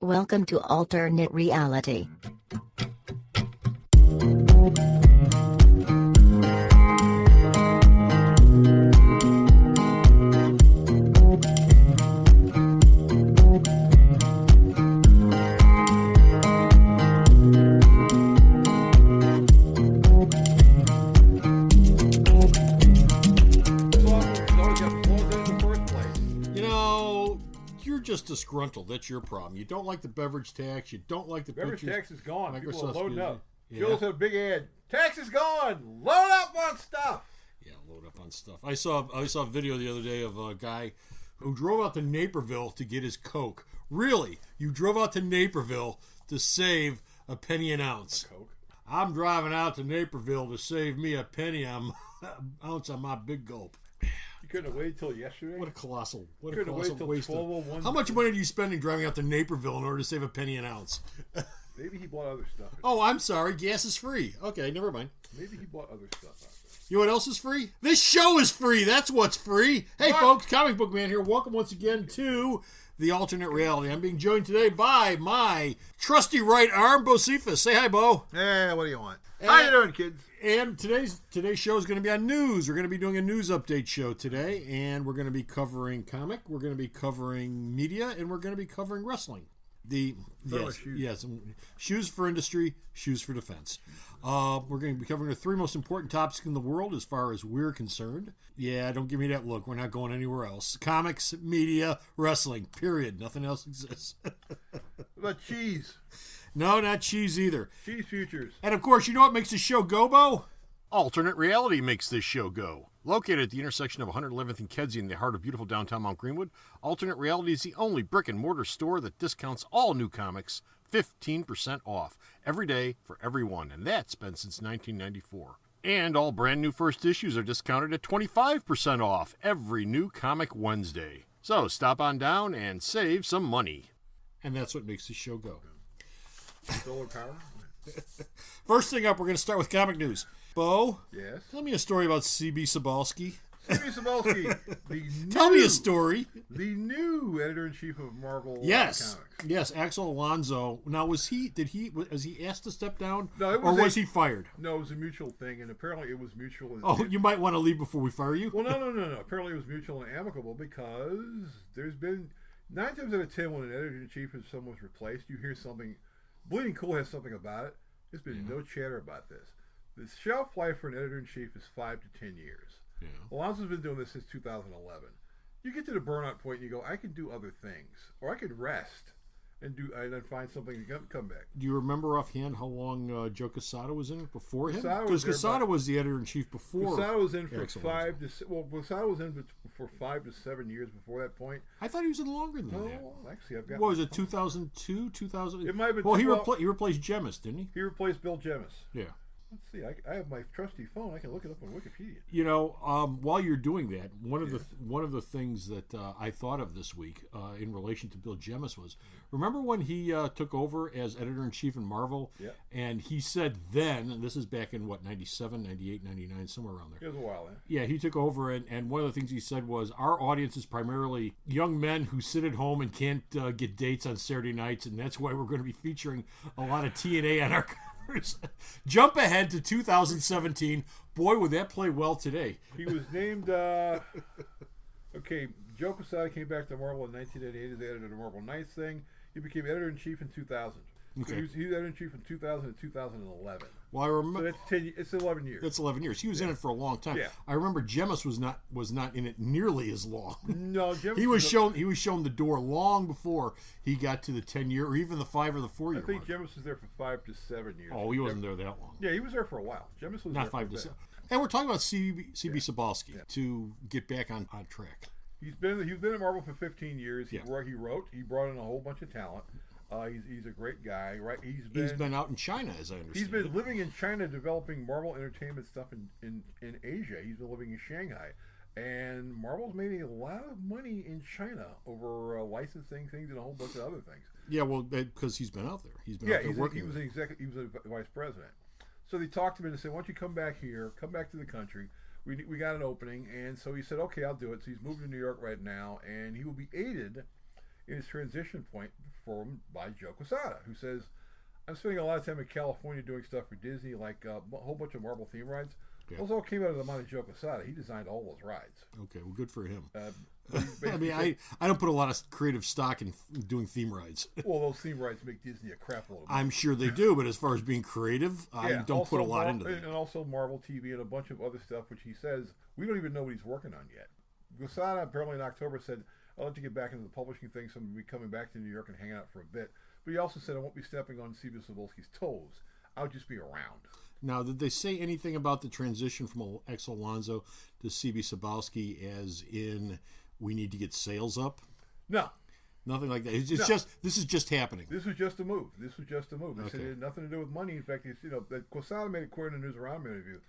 Welcome to Alternate Reality. Just disgruntled. That's your problem. You don't like the beverage tax. You don't like the beverage pictures. Tax is gone. Microsoft's People are loading up. Yeah. Jules had a big ad. Tax is gone. Load up on stuff. Yeah, load up on stuff. I saw a video the other day of a guy who drove out to Naperville to get his Coke. Really? You drove out to Naperville to save a penny an ounce? Coke. I'm driving out to Naperville to save me a penny an ounce on my big gulp. You couldn't have waited till yesterday? What a colossal waste of... How much money are you spending driving out to Naperville in order to save a penny an ounce? Maybe he bought other stuff. Oh, I'm sorry. Gas is free. Okay, never mind. Maybe he bought other stuff out there. You know what else is free? This show is free. That's what's free. Hey, folks, Comic Book Man here. Welcome once again to the Alternate Reality. I'm being joined today by my trusty right arm, Bocepheus. Say hi, Bo. Hey, what do you want? How you doing, kids? And today's show is going to be on news. We're going to be doing a news update show today, and we're going to be covering comic, we're going to be covering media, and we're going to be covering wrestling. Shoes for industry, shoes for defense. We're going to be covering the three most important topics in the world as far as we're concerned. Yeah, don't give me that look. We're not going anywhere else. Comics, media, wrestling, period. Nothing else exists. What about cheese? No, not cheese either. Cheese futures. And of course, you know what makes this show go, Bo? Alternate Reality makes this show go. Located at the intersection of 111th and Kedzie in the heart of beautiful downtown Mount Greenwood, Alternate Reality is the only brick-and-mortar store that discounts all new comics 15% off every day for everyone, and that's been since 1994. And all brand new first issues are discounted at 25% off every new Comic Wednesday. So stop on down and save some money. And that's what makes this show go. Solar power? First thing up, we're going to start with comic news. Bo? Yes? Tell me a story about Cebulski. Cebulski. Tell me a story. The new editor-in-chief of Marvel Comics. Yes, Axel Alonso. Now, was he asked to step down? No, was he fired? No, it was a mutual thing, and apparently it was mutual. You might want to leave before we fire you? Well, no. Apparently it was mutual and amicable because there's been 9 times out of 10 when an editor-in-chief is someone's replaced, you hear something. Bleeding Cool has something about it. There's been no chatter about this. The shelf life for an editor-in-chief is 5 to 10 years. Yeah. Alonso's been doing this since 2011. You get to the burnout point and you go, I can do other things. Or I could rest and then find something to come back. Do you remember offhand how long Joe Quesada was in before him? Because Quesada was the editor-in-chief before. Quesada was in for Quesada was in for 5 to 7 years before that point. I thought he was in longer than that. No, actually, I've got. What was it, 2002, 2000? It might have been. Well, he replaced Jemis, didn't he? He replaced Bill Jemis. Yeah. Let's see. I have my trusty phone. I can look it up on Wikipedia. You know, while you're doing that, one of the things that I thought of this week in relation to Bill Jemis was, remember when he took over as editor-in-chief in Marvel? Yeah. And he said then, and this is back in, 97, 98, 99, somewhere around there. It was a while then. Yeah, he took over, and one of the things he said was, our audience is primarily young men who sit at home and can't get dates on Saturday nights, and that's why we're going to be featuring a lot of TNA on our Jump ahead to 2017. Boy, would that play well today. He was named, Joe Quesada came back to Marvel in 1988 as the editor of the Marvel Knights thing. He became editor-in-chief in 2000. Okay. So he was editor-in-chief from 2000 to 2011. Well, I remember. So it's 11 years. That's 11 years. He was in it for a long time. Yeah. I remember Jemis was not in it nearly as long. No, Jemis he was shown the door long before he got to the 10-year or even the 5 or the 4-year. I think Jemis was there for 5 to 7 years. Oh, he wasn't there that long. Yeah, he was there for a while. Jemis was not there 5 for to 7. And we're talking about Cebulski to get back on track. He's been at Marvel for 15 years. He wrote. He brought in a whole bunch of talent. He's a great guy, right? He's been out in China, as I understand. He's been living in China, developing Marvel Entertainment stuff in Asia. He's been living in Shanghai, and Marvel's made a lot of money in China over licensing things and a whole bunch of other things. Yeah, well, because he's been out there. He's been out there working. He was a vice president. So they talked to him and said, "Why don't you come back here? Come back to the country. We got an opening." And so he said, "Okay, I'll do it." So he's moving to New York right now, and he will be aided in his transition point performed by Joe Quesada, who says, I'm spending a lot of time in California doing stuff for Disney, like a whole bunch of Marvel theme rides. Yeah. Those all came out of the mind of Joe Quesada. He designed all those rides. Okay, well, good for him. I mean, I don't put a lot of creative stock in doing theme rides. Well, those theme rides make Disney a crap load. I'm sure they do, but as far as being creative, I don't put a lot into that. And also Marvel TV and a bunch of other stuff, which he says, we don't even know what he's working on yet. Quesada apparently in October said, I'll let you get back into the publishing thing, so I'm going to be coming back to New York and hanging out for a bit. But he also said, I won't be stepping on Cebulski's toes. I'll just be around. Now, did they say anything about the transition from X Alonso to Cebulski as in we need to get sales up? No. Nothing like that. It's just this is just happening. This was just a move. They said it had nothing to do with money. In fact, that Quesada made it clear in a News Around interview.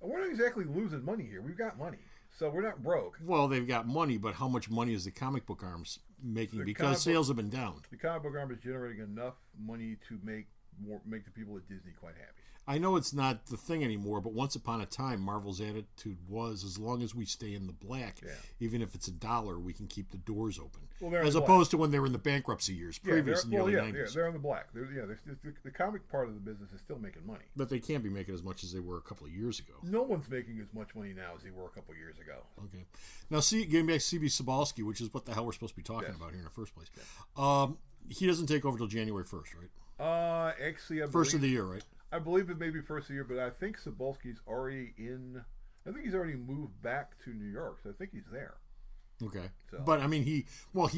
We're not exactly losing money here. We've got money. So we're not broke. Well, they've got money, but how much money is the comic book arms making? Because sales have been down. The comic book arm is generating enough money to make the people at Disney quite happy. I know it's not the thing anymore, but once upon a time, Marvel's attitude was, as long as we stay in the black, even if it's $1, we can keep the doors open. Well, as opposed to when they were in the bankruptcy years previous in the early 90s. Yeah, they're in the black. The comic part of the business is still making money. But they can't be making as much as they were a couple of years ago. No one's making as much money now as they were a couple of years ago. Okay. Now, getting back to Cebulski, which is what the hell we're supposed to be talking about here in the first place. Yes. He doesn't take over till January 1st, right? Actually, first of the year, right? I believe it may be first of the year, but I think Cebulski's already I think he's already moved back to New York, so I think he's there. Okay. So, but, I mean, he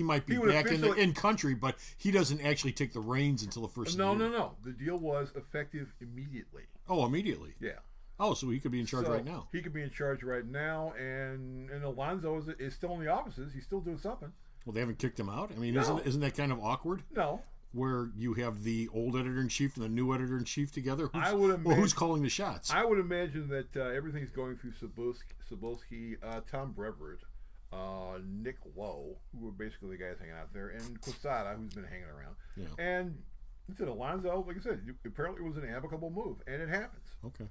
might be back in country, but he doesn't actually take the reins until the first of the year. No. The deal was effective immediately. Oh, immediately? Yeah. Oh, so he could be in charge right now. He could be in charge right now, and Alonso is still in the offices. He's still doing something. Well, they haven't kicked him out? I mean, isn't that kind of awkward? No. Where you have the old editor-in-chief and the new editor-in-chief together? Who's calling the shots? I would imagine that everything's going through Cebulski, Tom Brevoort, Nick Lowe, who are basically the guys hanging out there, and Quesada, who's been hanging around. Yeah. And Alonso, like I said, apparently it was an amicable move, and it happens. Okay.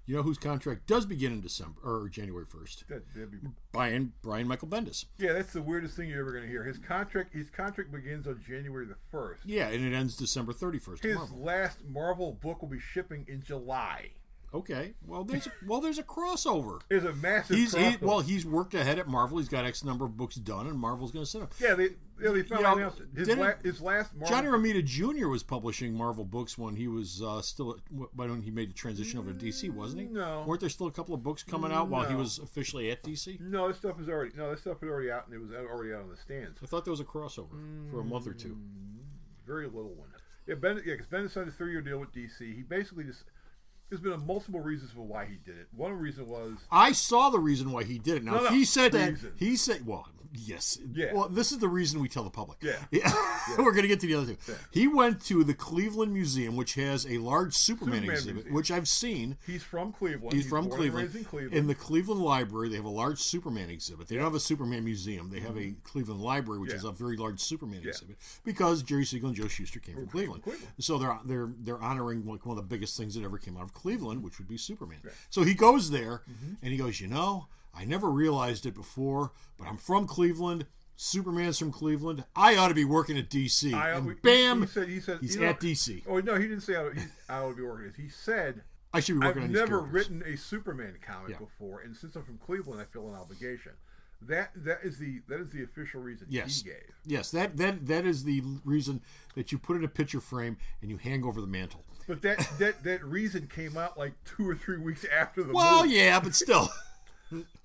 You know whose contract does begin in December or January 1st? That'd be Brian Michael Bendis. Yeah, that's the weirdest thing you're ever going to hear. His contract begins on January the 1st. Yeah, and it ends December 31st. His last Marvel book will be shipping in July. Okay, well, there's a crossover. There's a massive crossover. He's worked ahead at Marvel. He's got X number of books done, and Marvel's going to send him. Yeah, they finally announced it. His last Marvel... Johnny Romita Jr. was publishing Marvel books when he was when he made the transition over to DC, wasn't he? No. Weren't there still a couple of books coming out while he was officially at DC? No, that stuff was already out, and it was already out on the stands. I thought there was a crossover for a month or two. Very little one. Yeah, because Bendis signed a 3-year deal with DC. He basically just... There's been multiple reasons for why he did it. One reason was... I saw the reason why he did it. Now, he said that... He said... Well, yes. Yeah. Well, this is the reason we tell the public. Yeah. We're going to get to the other two. Yeah. He went to the Cleveland Museum, which has a large Superman exhibit, museum. Which I've seen. He's from Cleveland. He's from Cleveland. In Cleveland. In the Cleveland Library, they have a large Superman exhibit. They don't have a Superman museum. They have a Cleveland Library, which is a very large Superman exhibit, because Jerry Siegel and Joe Shuster came from Cleveland. So they're honoring like one of the biggest things that ever came out of Cleveland, which would be Superman. Right. So he goes there, and he goes, I never realized it before, but I'm from Cleveland. Superman's from Cleveland. I ought to be working at DC. And bam, he said he's at DC. Oh, no, he didn't say I ought to be working at DC. He said, I should be working on these I've never characters. written a Superman comic before, and since I'm from Cleveland, I feel an obligation. That is the official reason he gave. Yes, that is the reason that you put in a picture frame and you hang over the mantle. But that reason came out like 2 or 3 weeks after the movie. Well, yeah, but still.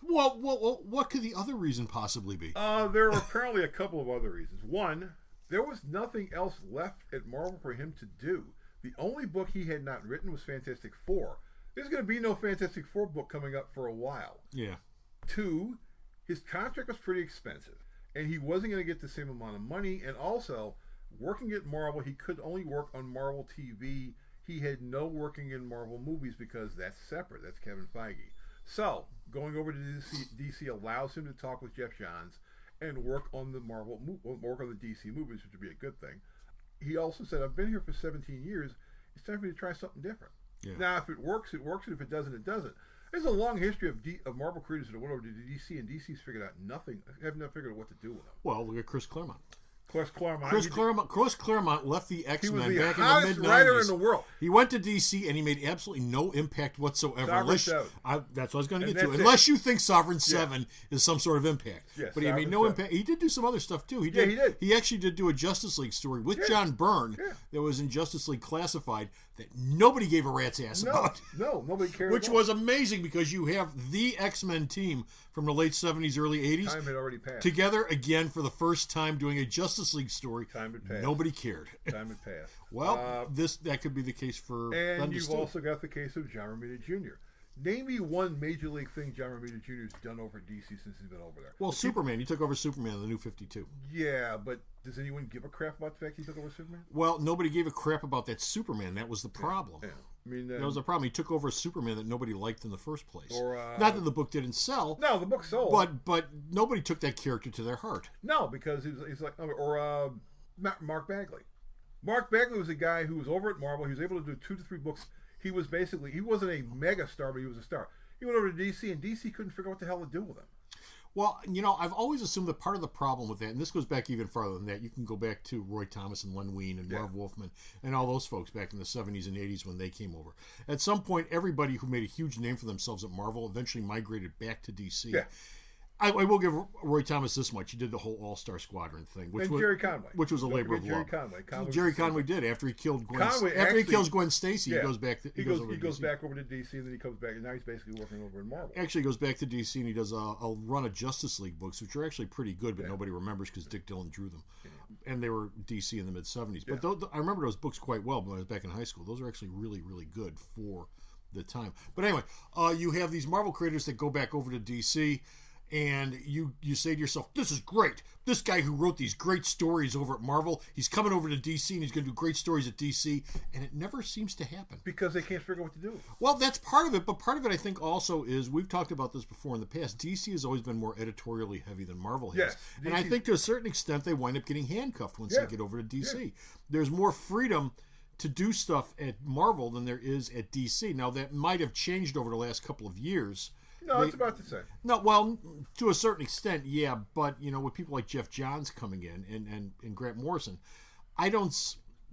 What could the other reason possibly be? There are apparently a couple of other reasons. One, there was nothing else left at Marvel for him to do. The only book he had not written was Fantastic Four. There's going to be no Fantastic Four book coming up for a while. Yeah. 2, his contract was pretty expensive, and he wasn't going to get the same amount of money. And also, working at Marvel, he could only work on Marvel TV. He had no working in Marvel movies because that's separate. That's Kevin Feige. So, going over to DC allows him to talk with Jeff Johns and work on the DC movies, which would be a good thing. He also said, I've been here for 17 years. It's time for me to try something different. Yeah. Now, if it works, it works. And if it doesn't, it doesn't. There's a long history of Marvel creators that went over to DC, and DC's have not figured out what to do with them. Well, look at Chris Claremont. Chris Claremont. Chris Claremont left the X-Men back in the hottest mid-90s. writer in the world. He went to DC and he made absolutely no impact whatsoever. That's what I was going to get to. Unless you think Sovereign 7 is some sort of impact. Yes, but he made no impact. He did do some other stuff too. He did. He actually did do a Justice League story with John Byrne that was in Justice League Classified that nobody gave a rat's ass about. No, nobody cared. Which was amazing because you have the X-Men team from the late 70s, early 80s. Time had already passed. Together again for the first time doing a Justice League story. Time had passed. Nobody cared. Time had passed. Well, that could be the case for Bendis. And you've also got the case of John Romita Jr. Name me one major league thing John Romita Jr. has done over at DC since he's been over there. Well, Superman. He took over Superman in the New 52. Yeah, but does anyone give a crap about the fact he took over Superman? Well, nobody gave a crap about that Superman. That was the problem. Yeah. I mean, that was the problem. He took over a Superman that nobody liked in the first place. Or, not that the book didn't sell. No, the book sold. But nobody took that character to their heart. No, because he's like, or Mark Bagley. Mark Bagley was a guy who was over at Marvel. He was able to do 2 to 3 books. He wasn't a mega star, but he was a star. He went over to DC, and DC couldn't figure out what the hell to do with him. Well, I've always assumed that part of the problem with that, and this goes back even farther than that, you can go back to Roy Thomas and Len Wein and Marv Wolfman and all those folks back in the 70s and 80s when they came over. At some point, everybody who made a huge name for themselves at Marvel eventually migrated back to DC. Yeah. I will give Roy Thomas this much. He did the whole All-Star Squadron thing, which was Jerry Conway, which was a labor of love. Jerry Conway did after he killed Gwen. He kills Gwen Stacy, he goes back. He goes back over to DC, and then he comes back, and now he's basically working over in Marvel. Actually, he goes back to DC, and he does a run of Justice League books, which are actually pretty good, but nobody remembers because Dick Dillon drew them, and they were DC in the mid '70s. But I remember those books quite well when I was back in high school. Those are actually really, really good for the time. But anyway, you have these Marvel creators that go back over to DC. And you say to yourself, this is great. This guy who wrote these great stories over at Marvel, he's coming over to DC and he's going to do great stories at DC. And it never seems to happen. Because they can't figure out what to do. Well, that's part of it. But part of it, I think, also is, we've talked about this before in the past, DC has always been more editorially heavy than Marvel has. Yes, and I think to a certain extent, they wind up getting handcuffed once they get over to DC. Yeah. There's more freedom to do stuff at Marvel than there is at DC. Now, that might have changed over the last couple of years. No, it's about the same. No, well, to a certain extent, yeah. But, with people like Jeff Johns coming in and Grant Morrison, I don't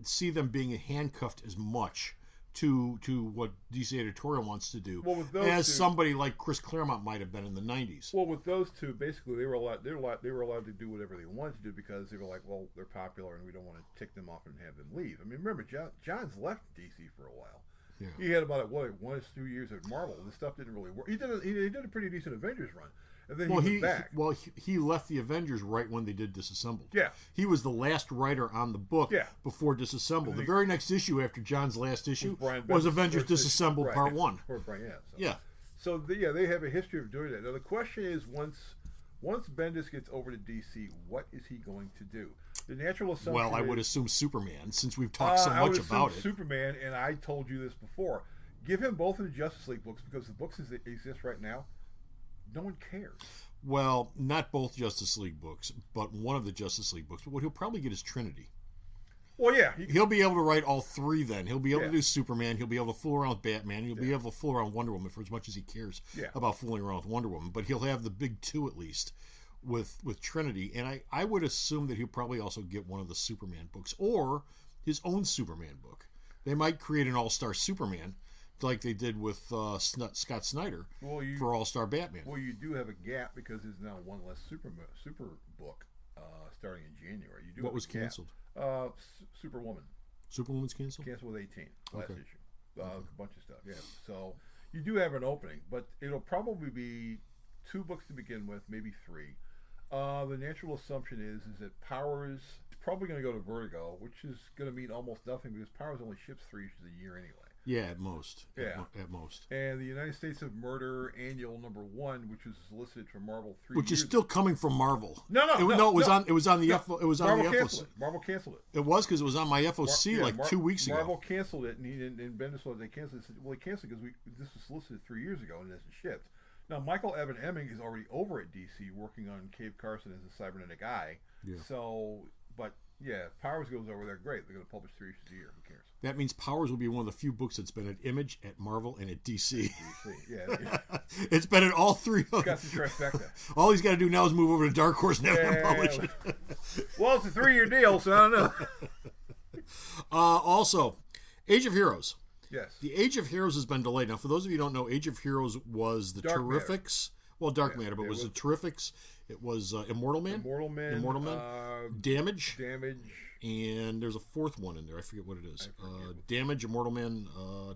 see them being handcuffed as much to what DC editorial wants to do as somebody like Chris Claremont might have been in the 90s. Well, with those two, basically, they were allowed to do whatever they wanted to do because they were like, well, they're popular and we don't want to tick them off and have them leave. I mean, remember, Johns left DC for a while. Yeah. He had about 1 or 2 years at Marvel, and the stuff didn't really work. He did a pretty decent Avengers run, and then he went back. He left the Avengers right when they did Disassembled. Yeah, he was the last writer on the book before Disassembled. The very next issue after John's last issue was Avengers Disassembled Part 1. So they have a history of doing that. Now the question is, once Bendis gets over to DC, what is he going to do? The natural assumption. Well, I would assume Superman, since we've talked so much about it. Superman, and I told you this before. Give him both of the Justice League books because the books that exist right now, no one cares. Well, not both Justice League books, but one of the Justice League books. But what he'll probably get is Trinity. Well, yeah. He'll be able to write all 3 then. He'll be able to do Superman. He'll be able to fool around with Batman. He'll be able to fool around Wonder Woman for as much as he cares about fooling around with Wonder Woman. But he'll have the big 2 at least with Trinity. And I would assume that he'll probably also get one of the Superman books or his own Superman book. They might create an all-star Superman like they did with Scott Snyder for All-Star Batman. Well, you do have a gap because there's now one less super book starting in January. What was canceled? Superwoman. Superwoman's canceled? Canceled with 18, last issue. A bunch of stuff, yeah. So you do have an opening, but it'll probably be 2 books to begin with, maybe 3. The natural assumption is that Powers is probably going to go to Vertigo, which is going to mean almost nothing because Powers only ships 3 issues a year anyway. Yeah, at most. Yeah. At most. And the United States of Murder Annual #1, which was solicited from Marvel 3 which is still coming from Marvel. No. It was on the FOC. Marvel canceled it. It was because it was on my FOC 2 weeks ago. Marvel canceled it, and Bendis said they canceled it. They canceled it because this was solicited 3 years ago and it hasn't shipped. Now, Michael Evan Emming is already over at DC working on Cave Carson as a cybernetic eye. Yeah. So, but Yeah, Powers goes over there. Great. They're going to publish 3 issues a year. Who cares? That means Powers will be one of the few books that's been at Image, at Marvel, and at DC. Yeah. It's been at all 3 of them. Got the trifecta. All he's got to do now is move over to Dark Horse and have them publish it. Well, it's a 3-year deal, so I don't know. Also, Age of Heroes. Yes. The Age of Heroes has been delayed. Now, for those of you who don't know, Age of Heroes was the Dark Terrifics. Matter. Well, Dark Matter, but it was the Terrifics. It was Immortal Man. Immortal Man. Damage. Damage. And there's a 4th one in there. I forget what it is. Damage, Immortal Man,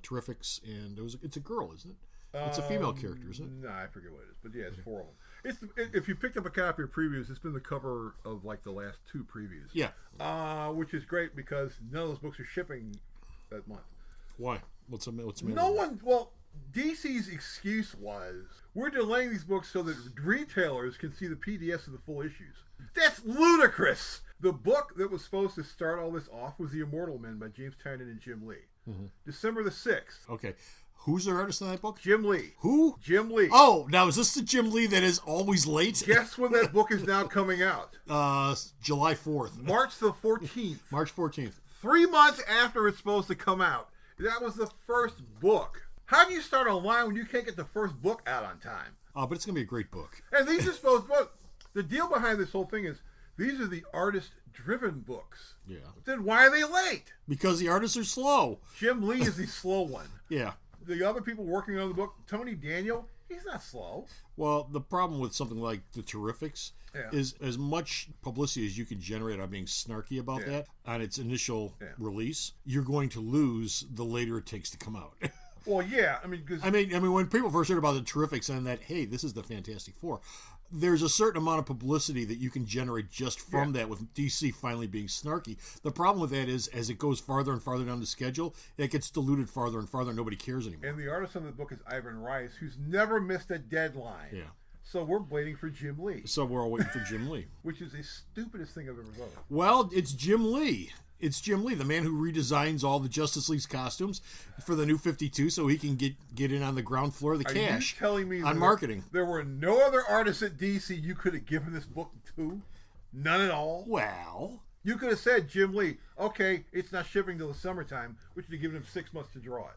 Terrifics, and it's a girl, isn't it? It's a female character, isn't it? No, I forget what it is. But yeah, it's 4 of them. If you picked up a copy of previews, it's been the cover of like the last 2 previews. Yeah. Which is great because none of those books are shipping that month. Why? What's the matter? No one. Well, DC's excuse was, we're delaying these books so that retailers can see the PDFs of the full issues. That's ludicrous! The book that was supposed to start all this off was The Immortal Men by James Tynion and Jim Lee. Mm-hmm. December the 6th. Okay. Who's the artist in that book? Jim Lee. Who? Jim Lee. Oh, now is this the Jim Lee that is always late? Guess when that book is now coming out? July 4th. March the 14th. March 14th. 3 months after it's supposed to come out. That was the first book. How do you start a line when you can't get the first book out on time? But it's going to be a great book. And these are supposed to... The deal behind this whole thing is these are the artist-driven books. Yeah. Then why are they late? Because the artists are slow. Jim Lee is the slow one. Yeah. The other people working on the book, Tony Daniel, he's not slow. Well, the problem with something like the Terrifics is as much publicity as you can generate on being snarky about that on its initial release, you're going to lose the later it takes to come out. Well, yeah, I mean, when people first heard about the Terrifics and that, hey, this is the Fantastic Four, there's a certain amount of publicity that you can generate just from that, with DC finally being snarky. The problem with that is, as it goes farther and farther down the schedule, it gets diluted farther and farther, and nobody cares anymore. And the artist on the book is Ivan Rice, who's never missed a deadline. Yeah. So we're waiting for Jim Lee. So we're all waiting for Jim Lee. Which is the stupidest thing I've ever done. Well, it's Jim Lee. It's Jim Lee, the man who redesigns all the Justice League's costumes for the new 52 so he can get in on the ground floor of the cash. Are you telling me on marketing? There were no other artists at DC you could have given this book to? None at all? Well... You could have said, Jim Lee, okay, it's not shipping till the summertime, which would have given him 6 months to draw it.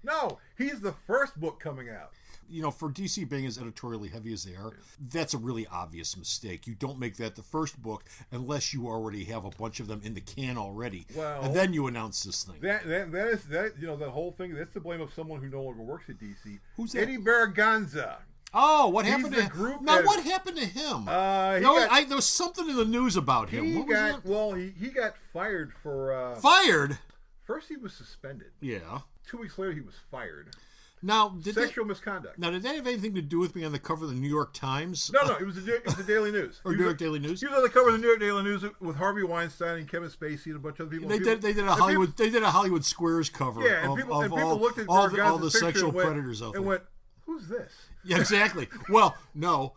No, he's the first book coming out. You know, for DC being as editorially heavy as they are, that's a really obvious mistake. You don't make that the first book unless you already have a bunch of them in the can already. Well, and then you announce this thing. That is that whole thing, that's the blame of someone who no longer works at DC. Who's that? Eddie Berganza. Oh, what happened to him? Now, what happened to him? There was something in the news about him. He got fired for... Fired? First he was suspended. Yeah. 2 weeks later he was fired. Now, sexual misconduct. Now, did that have anything to do with being on the cover of the New York Times? No, it was the Daily News. Or New York Daily News? He was on the cover of the New York Daily News with Harvey Weinstein and Kevin Spacey and a bunch of other people. They did a Hollywood Squares cover of people looked at all the sexual predators out there. And went, who's this? Yeah, exactly. Well, no,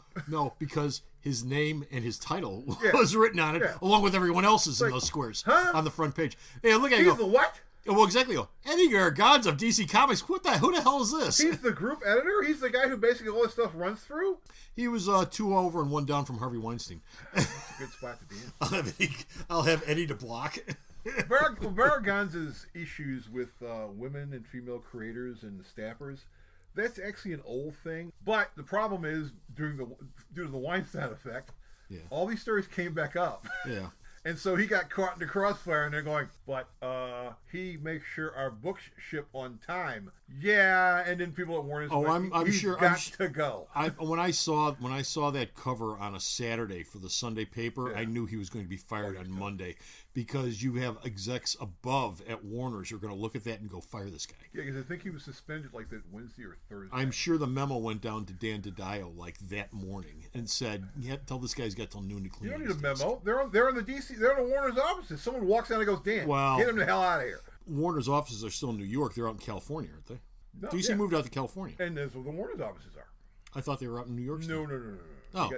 because his name and his title was written on it, along with everyone else's in those squares on the front page. Yeah, look at it. He's the what? Well, exactly. Eddie Berganza of DC Comics. Who the hell is this? He's the group editor? He's the guy who basically all this stuff runs through? He was 2 over and 1 down from Harvey Weinstein. That's a good spot to be in. I'll have Eddie to block. Berganza's issues with women and female creators and staffers, that's actually an old thing. But the problem is, due to the Weinstein effect, all these stories came back up. Yeah. And so he got caught in the crossfire, and they're going, but he makes sure our books ship on time. Yeah, and then people at Warner's he's got to go. When I saw that cover on a Saturday for the Sunday paper, I knew he was going to be fired on Monday, because you have execs above at Warner's who are going to look at that and go, fire this guy. Yeah, because I think he was suspended like that Wednesday or Thursday. I'm sure the memo went down to Dan DiDio like that morning and said, tell this guy's got till noon to clean. You don't need a memo. They're in the DC. They're in the Warner's offices. Someone walks out and goes, Dan, get him the hell out of here. Warner's offices are still in New York. They're out in California, aren't they? No, DC moved out to California. And that's where the Warner's offices are. I thought they were out in New York still. No. Oh.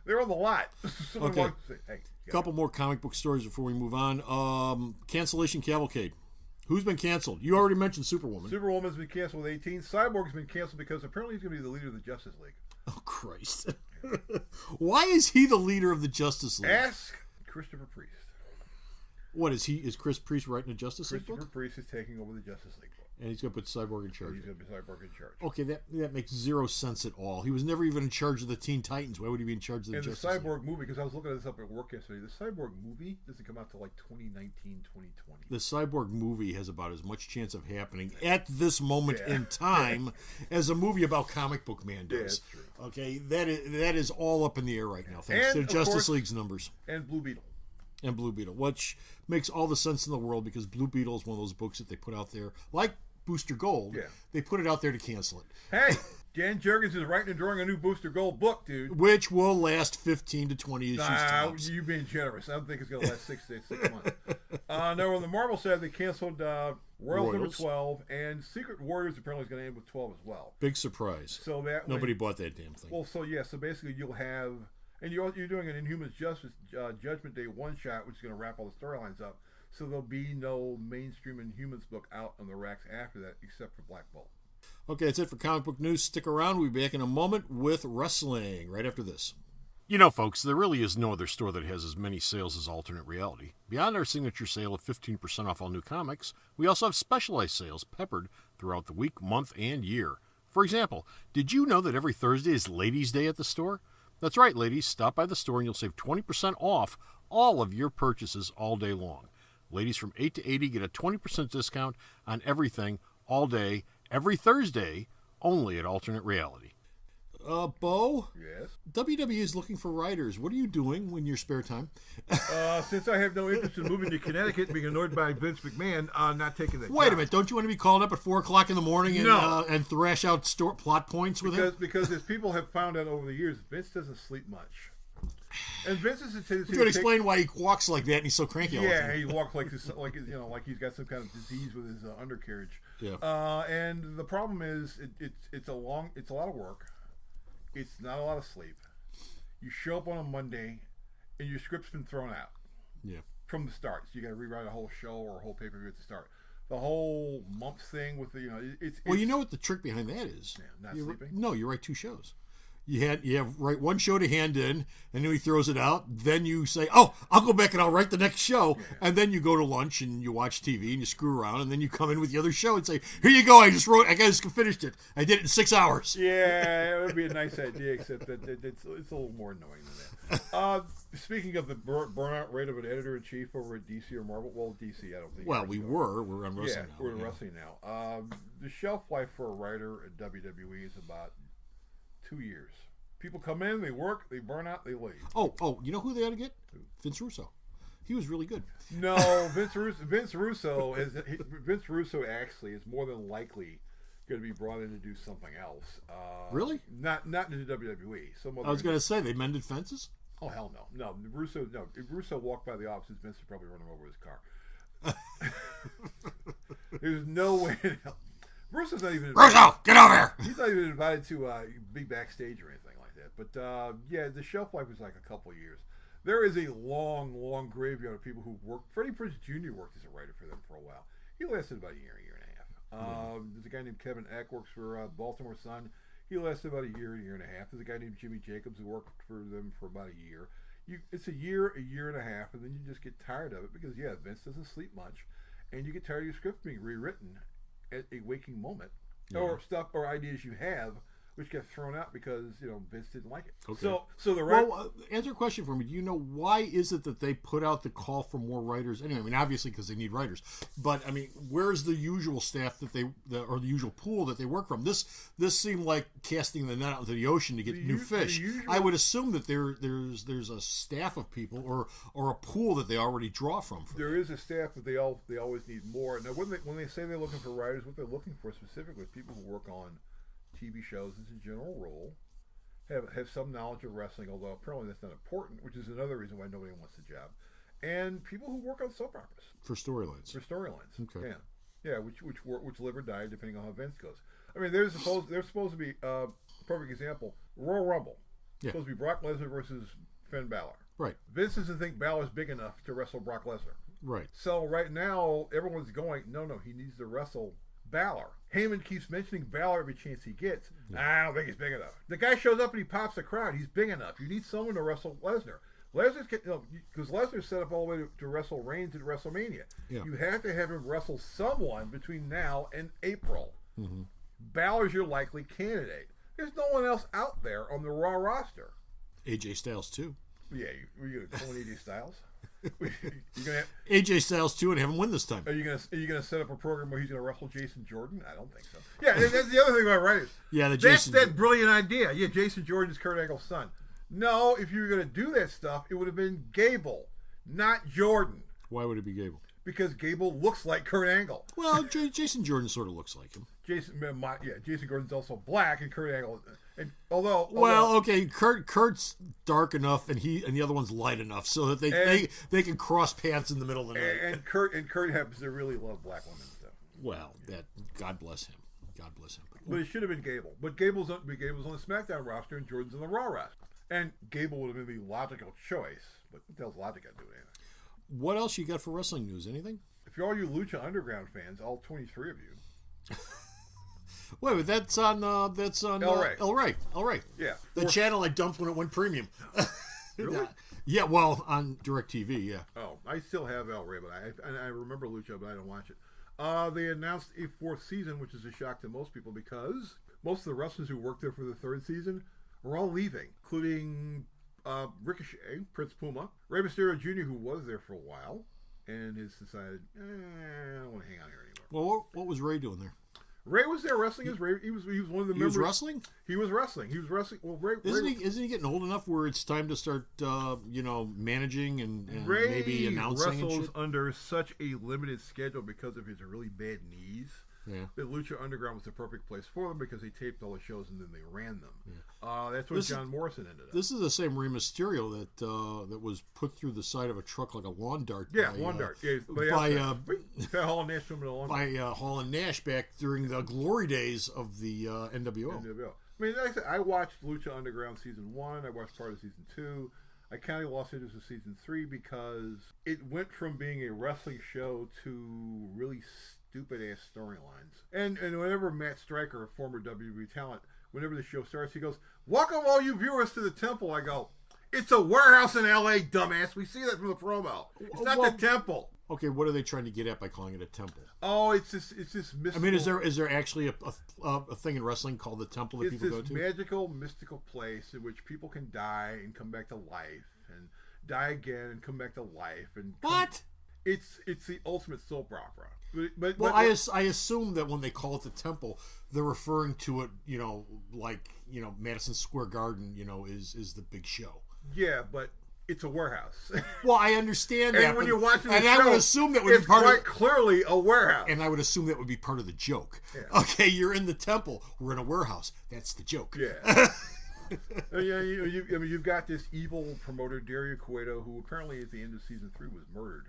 They're on the lot. Okay. A couple more comic book stories before we move on. Cancellation Cavalcade. Who's been canceled? You already mentioned Superwoman. Superwoman's been canceled with 18. Cyborg's been canceled because apparently he's going to be the leader of the Justice League. Oh, Christ. Why is he the leader of the Justice League? Ask Christopher Priest. What is he? Is Chris Priest writing a Justice League book? Christopher Priest is taking over the Justice League book. And he's going to put Cyborg in charge. He's going to be Cyborg in charge. Okay, that makes zero sense at all. He was never even in charge of the Teen Titans. Why would he be in charge of the Justice League? And the Cyborg movie, because I was looking at this up at work yesterday, the Cyborg movie doesn't come out till like 2019, 2020. The Cyborg movie has about as much chance of happening at this moment in time as a movie about Comic Book Man does. Yeah, that's true. Okay, that is all up in the air right now, thanks to Justice League's numbers. And Blue Beetle. And Blue Beetle, which makes all the sense in the world because Blue Beetle is one of those books that they put out there, like Booster Gold. Yeah. They put it out there to cancel it. Hey, Dan Jurgens is writing and drawing a new Booster Gold book, dude. Which will last 15 to 20 issues tops. You being generous. I don't think it's going to last 6 months. No, on the Marvel side, they canceled Royals number 12, and Secret Warriors apparently is going to end with 12 as well. Big surprise. So that nobody bought that damn thing. Well, so basically you'll have, and you're doing an Inhumans Justice Judgment Day one-shot, which is going to wrap all the storylines up. So there'll be no mainstream Inhumans book out on the racks after that, except for Black Bolt. Okay, that's it for comic book news. Stick around. We'll be back in a moment with wrestling right after this. You know, folks, there really is no other store that has as many sales as Alternate Reality. Beyond our signature sale of 15% off all new comics, we also have specialized sales peppered throughout the week, month, and year. For example, did you know that every Thursday is Ladies' Day at the store? That's right, ladies. Stop by the store and you'll save 20% off all of your purchases all day long. Ladies from 8 to 80 get a 20% discount on everything all day, every Thursday, only at Alternate Reality. Bo? Yes? WWE is looking for writers. What are you doing in your spare time? Since I have no interest in moving to Connecticut and being annoyed by Vince McMahon, I'm not taking that Wait a minute. Don't you want to be called up at 4 o'clock in the morning and, No. And thrash out plot points with him? Because as people have found out over the years, Vince doesn't sleep much. And Vince is a tendency you could explain why he walks like that and he's so cranky all the time. Yeah, he walks like this, like he's got some kind of disease with his undercarriage. Yeah. And the problem is, it's a lot of work. It's not a lot of sleep. You show up on a Monday, and your script's been thrown out. Yeah. From the start, so you got to rewrite a whole show or a whole pay-per-view at the start. The whole month thing with the it's well, you know what the trick behind that is? Yeah, not sleeping. No, you write 2 shows. You write 1 show to hand in, and then he throws it out. Then you say, "Oh, I'll go back and I'll write the next show." Yeah. And then you go to lunch and you watch TV and you screw around, and then you come in with the other show and say, "Here you go. I just finished it. I did it in 6 hours." Yeah, it would be a nice idea, except that it's a little more annoying than that. Speaking of the burnout rate of an editor-in-chief over at DC or Marvel, well, DC, I don't think. Well, we're on wrestling now. We're on wrestling now. The shelf life for a writer at WWE is about 2 years. People come in, they work, they burn out, they leave. Oh, you know who they ought to get? Vince Russo. He was really good. No, Vince Russo actually is more than likely going to be brought in to do something else. Really? Not into WWE. I was going to say they mended fences. Oh hell no! No, Russo. No, if Russo walked by the office, Vince would probably run him over with his car. There's no way in hell. Russo's not even invited. Russo, get over here! He's not even invited to be backstage or anything like that. But yeah, the shelf life is like a couple of years. There is a long, long graveyard of people who worked. Freddie Prinze Jr. worked as a writer for them for a while. He lasted about a year and a half. There's a guy named Kevin Eck works for Baltimore Sun. He lasted about a year and a half. There's a guy named Jimmy Jacobs who worked for them for about a year. It's a year and a half, and then you just get tired of it because, yeah, Vince doesn't sleep much, and you get tired of your script being rewritten at a waking moment, or stuff or ideas you have which got thrown out because Vince didn't like it. Okay. So the right. Well, answer a question for me. Do you know why is it that they put out the call for more writers? Anyway, I mean, obviously because they need writers, but I mean, where's the usual staff that or the usual pool that they work from? This seemed like casting the net out into the ocean to get new fish. I would assume that there's a staff of people or a pool that they already draw from. There is a staff, but they always need more. Now, when they say they're looking for writers, what they're looking for specifically is people who work on TV shows as a general rule, have some knowledge of wrestling, although apparently that's not important, which is another reason why nobody wants the job. And people who work on soap operas for storylines. Okay. Yeah, which live or die depending on how events goes. I mean, there's supposed to be perfect example. Royal Rumble. Yeah. Supposed to be Brock Lesnar versus Finn Balor. Right. Vince doesn't think Balor's big enough to wrestle Brock Lesnar. Right. So right now everyone's going, no, he needs to wrestle Balor. Heyman keeps mentioning Balor every chance he gets. I don't think he's big enough. The guy shows up and he pops the crowd. He's big enough. You need someone to wrestle Lesnar. Because Lesnar's set up all the way to wrestle Reigns at WrestleMania. Yeah. You have to have him wrestle someone between now and April. Mm-hmm. Balor's your likely candidate. There's no one else out there on the Raw roster. AJ Styles too. Yeah, you're gonna clone AJ Styles. You're gonna have, AJ Styles too, and have him win this time. Are you gonna set up a program where he's gonna wrestle Jason Jordan? I don't think so. Yeah, that's the other thing about writers. Yeah, that's that brilliant idea. Yeah, Jason Jordan's Kurt Angle's son. No, if you were gonna do that stuff, it would have been Gable, not Jordan. Why would it be Gable? Because Gable looks like Kurt Angle. Well, Jason Jordan sort of looks like him. Jason Gordon's also black, and Kurt Angle. And okay, Kurt's dark enough, and the other one's light enough, so that they can cross paths in the middle of the night. And Kurt happens to really love black women. So. Well, God bless him. God bless him. But it should have been Gable. But Gable's on the SmackDown roster, and Jordan's on the Raw roster. And Gable would have been the logical choice. But what the hell's logic got to do with anything? What else you got for wrestling news? Anything? If you're all you Lucha Underground fans, all 23 of you. Wait, that's on El Rey. Yeah. The channel I dumped when it went premium. Really? Yeah, well, on DirecTV, yeah. Oh, I still have El Rey, but I remember Lucha, but I don't watch it. They announced a 4th season, which is a shock to most people because most of the wrestlers who worked there for the 3rd season are all leaving, including Ricochet, Prince Puma, Rey Mysterio Jr., who was there for a while, and has decided, I don't want to hang out here anymore. Well, what was Rey doing there? Ray was there wrestling as Ray. He was one of the members. He was wrestling? He was wrestling. Well, Ray isn't he getting old enough where it's time to start, managing and maybe announcing? Ray wrestles under such a limited schedule because of his really bad knees. Yeah. That Lucha Underground was the perfect place for them because they taped all the shows and then they ran them. Yeah. That's what John Morrison ended up. This is the same Rey Mysterio that was put through the side of a truck like a lawn dart. Yeah, lawn dart. Yeah, by Hall and Nash. By Hall and Nash back during the glory days of the NWO. I mean, like I said, I watched Lucha Underground season 1. I watched part of season 2. I kind of lost interest in season 3 because it went from being a wrestling show to really stupid ass storylines. And whenever Matt Stryker, a former WWE talent, whenever the show starts, he goes, "Welcome all you viewers to the temple." I go, "It's a warehouse in LA, dumbass. We see that from the promo. It's not the temple." Okay, what are they trying to get at by calling it a temple? Oh, it's this mystical. I mean, is there actually a thing in wrestling called the temple that people go to? It's this magical, mystical place in which people can die and come back to life, and die again and come back to life. And what? It's the ultimate soap opera. But I assume that when they call it the temple, they're referring to it, Madison Square Garden, is the big show. Yeah, but it's a warehouse. Well, I understand that. And when you're watching the show, I would assume that would be part quite clearly a warehouse. And I would assume that would be part of the joke. Yeah. Okay, you're in the temple. We're in a warehouse. That's the joke. Yeah. You've got this evil promoter, Dario Cueto, who apparently at the end of season 3 was murdered.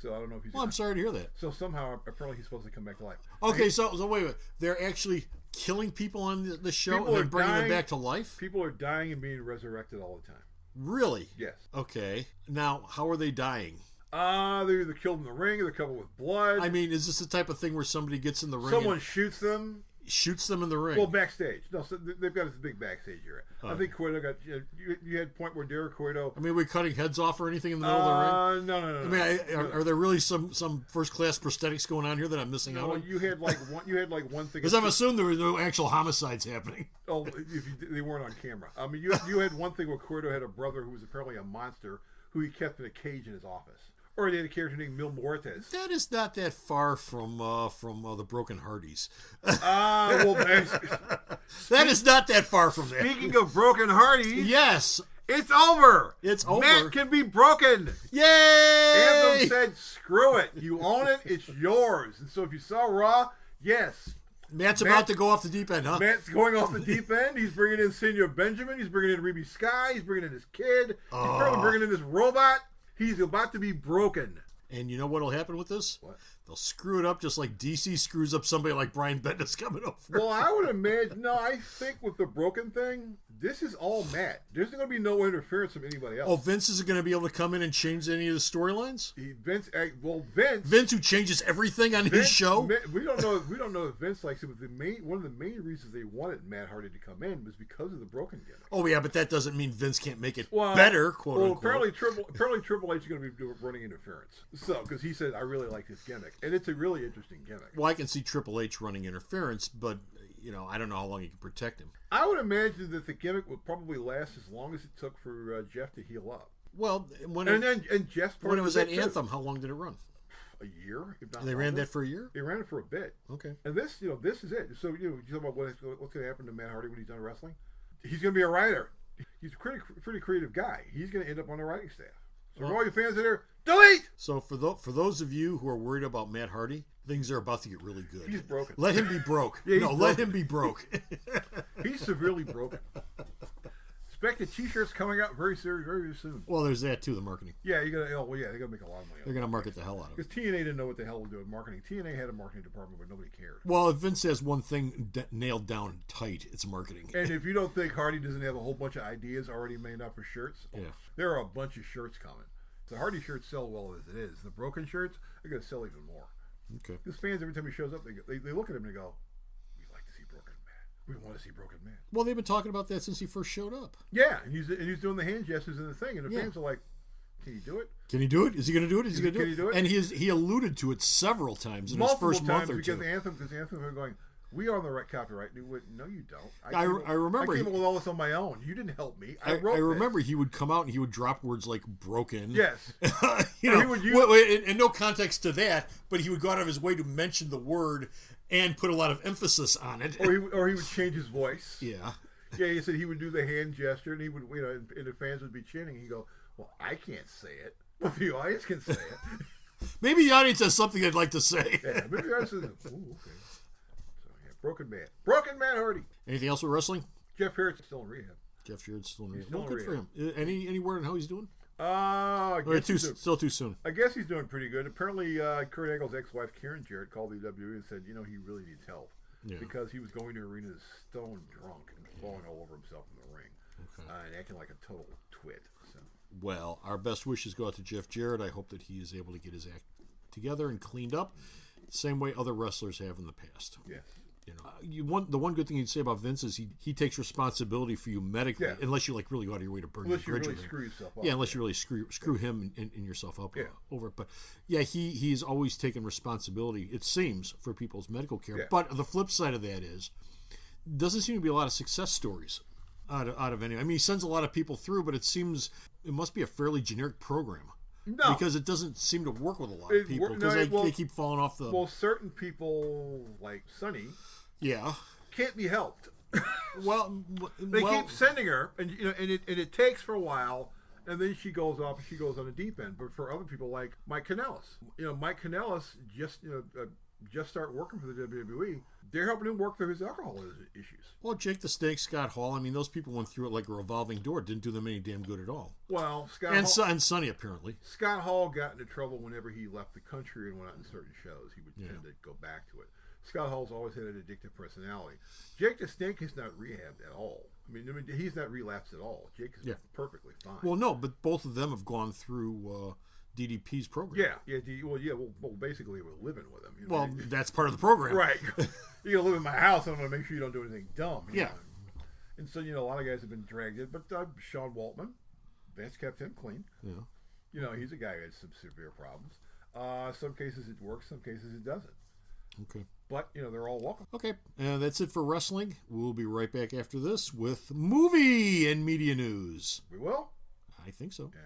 So I don't know if he's... Well, I'm sorry to hear that. So somehow, apparently he's supposed to come back to life. Okay, so wait a minute. They're actually killing people on the show and then bringing them back to life? People are dying and being resurrected all the time. Really? Yes. Okay. Now, how are they dying? They're either killed in the ring or they're covered with blood. I mean, is this the type of thing where somebody gets in the ring? Someone shoots them. Shoots them in the ring. Well, backstage. No, so they've got this big backstage area. I think Cueto got... You had a point where Dario Cueto... I mean, are we cutting heads off or anything in the middle of the ring? No. I mean, are there really some first-class prosthetics going on here that I'm missing out on? You had like one thing... Because I'm assuming there were no actual homicides happening. Oh, they weren't on camera. I mean, you had one thing where Cueto had a brother who was apparently a monster who he kept in a cage in his office. Or he had a character named Mil Muertes. That is not that far from the Broken Hardys. Well, that is not that far from that. Speaking of Broken Hardys, yes, it's over. It's over. Matt can be broken. Yay! Anthem said, "Screw it. You own it. It's yours." And so, if you saw Raw, yes. Matt's about to go off the deep end, huh? Matt's going off the deep end. He's bringing in Senor Benjamin. He's bringing in Reby Sky. He's bringing in his kid. He's probably bringing in this robot. He's about to be broken. And you know what will happen with this? What? They'll screw it up just like DC screws up somebody like Brian Bendis coming over. Well, I would imagine. No, I think with the broken thing, this is all Matt. There's going to be no interference from anybody else. Oh, Vince isn't going to be able to come in and change any of the storylines? Vince, who changes everything on his show? We don't know if Vince likes it, but one of the main reasons they wanted Matt Hardy to come in was because of the broken gimmick. Oh yeah, but that doesn't mean Vince can't make it better, quote unquote. Apparently Triple H is going to be running interference. So, because he said, I really like this gimmick. And it's a really interesting gimmick. Well, I can see Triple H running interference, but, I don't know how long he can protect him. I would imagine that the gimmick would probably last as long as it took for Jeff to heal up. Well, when it was at Anthem, how long did it run? A year. If not and they ran that for a year? They ran it for a bit. Okay. And this is it. So, you talk about what's going to happen to Matt Hardy when he's done wrestling? He's going to be a writer. He's a pretty creative guy. He's going to end up on the writing staff. So for all your fans out there, delete! So for those of you who are worried about Matt Hardy, things are about to get really good. He's broken. Let him be broke. Let him be broke. He's severely broken. Expect the t-shirts coming out very soon. Well, there's that too, the marketing. Yeah, they're going to make a lot of money. They're going to market the hell out of it. Because TNA didn't know what the hell to do with marketing. TNA had a marketing department, but nobody cared. Well, if Vince has one thing nailed down tight, it's marketing. And if you don't think Hardy doesn't have a whole bunch of ideas already made up for shirts, there are a bunch of shirts coming. The Hardy shirts sell well as it is. The broken shirts are going to sell even more. Okay. Because fans, every time he shows up, they look at him and they go, "We'd like to see Broken Man. We want to see Broken Man." Well, they've been talking about that since he first showed up. Yeah, and he's doing the hand gestures and the thing, and the fans are like, "Can he do it? Can he do it? Is he going to do it? Can he do it?" And he alluded to it several times in his first month or two. Because Anthem are going, "We are on the right copyright." And he went, "No, you don't. I remember. I came up with all this on my own. You didn't help me. I remember he would come out and he would drop words like "broken." Yes. He would use, and no context to that, but he would go out of his way to mention the word and put a lot of emphasis on it. Or he would change his voice. Yeah. Yeah, he said he would do the hand gesture, and he would, and the fans would be chanting. He'd go, "Well, I can't say it, but the audience can say it." Maybe the audience has something they'd like to say. Yeah, maybe the audience says, "Ooh, okay." So yeah, Broken Man Hardy. Anything else with wrestling? Jeff Jarrett's still in rehab. Jeff Jarrett's still in rehab. Still good for him. Any word on how he's doing? Still too soon. I guess he's doing pretty good. Apparently, Kurt Angle's ex-wife Karen Jarrett called the WWE and said, he really needs help because he was going to arenas stone drunk and falling all over himself in the ring and acting like a total twit. So. Well, our best wishes go out to Jeff Jarrett. I hope that he is able to get his act together and cleaned up, same way other wrestlers have in the past. Yes. The one good thing you'd say about Vince is he takes responsibility for you medically, unless you really go out of your way to burn your bridges. Unless you really screw yourself up. Yeah, unless you really screw him and yourself up over it. But he's always taken responsibility, it seems, for people's medical care. Yeah. But the flip side of that is, doesn't seem to be a lot of success stories out of any. I mean, he sends a lot of people through, but it seems it must be a fairly generic program. No. Because it doesn't seem to work with a lot of people. Because they keep falling off the... Well, certain people, like Sonny... Yeah. Can't be helped. They keep sending her, and it takes for a while, and then she goes off and she goes on the deep end. But for other people like Mike Kanellis, Mike Kanellis just started working for the WWE. They're helping him work through his alcohol issues. Well, Jake the Snake, Scott Hall, I mean, those people went through it like a revolving door. It didn't do them any damn good at all. Well, and Sonny, apparently. Scott Hall got into trouble whenever he left the country and went out in certain shows. He would tend to go back to it. Scott Hall's always had an addictive personality. Jake the Snake is not rehabbed at all. I mean, he's not relapsed at all. Jake is perfectly fine. Well, no, but both of them have gone through DDP's program. Well, basically, we're living with him. Well, that's part of the program. Right. You're going to live in my house, and I'm going to make sure you don't do anything dumb. Yeah. And so, a lot of guys have been dragged in. But Sean Waltman, Vince kept him clean. Yeah. He's a guy who has some severe problems. Some cases it works, some cases it doesn't. Okay. But, they're all welcome. Okay. That's it for wrestling. We'll be right back after this with movie and media news. We will? I think so. Yeah.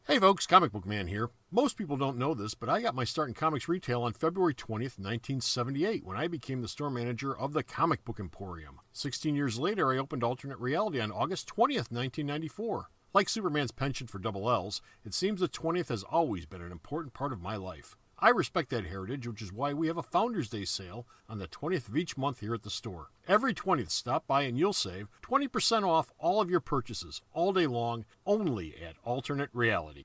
Hey folks, Comic Book Man here. Most people don't know this, but I got my start in comics retail on February 20th, 1978, when I became the store manager of the Comic Book Emporium. 16 years later, I opened Alternate Reality on August 20th, 1994. Like Superman's penchant for double L's, it seems the 20th has always been an important part of my life. I respect that heritage, which is why we have a Founders Day sale on the 20th of each month here at the store. Every 20th, stop by and you'll save 20% off all of your purchases, all day long, only at Alternate Reality.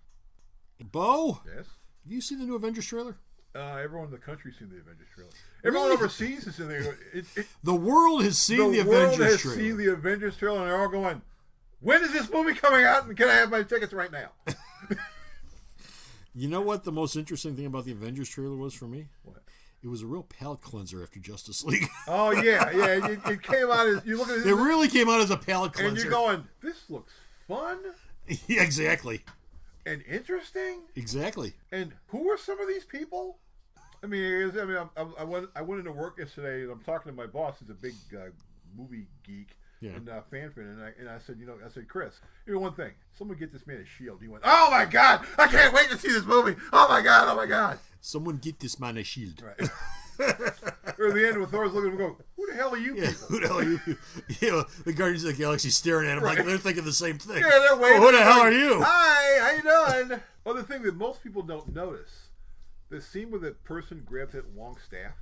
Bo? Yes? Have you seen the new Avengers trailer? Everyone in the country's seen the Avengers trailer. Everyone overseas is in there. The world has seen the Avengers trailer. The world has seen the Avengers trailer, and they're all going, when is this movie coming out, and can I have my tickets right now? You know what the most interesting thing about the Avengers trailer was for me? What? It was a real palate cleanser after Justice League. Oh, yeah. It came out as, you look at it. It really came out as a palate cleanser. And you're going, this looks fun. Yeah, exactly. And interesting. Exactly. And who are some of these people? I went into work yesterday, and I'm talking to my boss, who's a big movie geek and fan and I said, Chris, one thing. Someone get this man a shield. He went, oh my God, I can't wait to see this movie. Oh my God. Someone get this man a shield. Right. Or at the end, when Thor's looking at him, go, who the hell are you people? Who the hell are you? The Guardians of the Galaxy staring at him like they're thinking the same thing. Yeah, they're waiting. Who the hell are you? Hi, how you doing? Other thing that most people don't notice, the scene where that person grabs that long staff.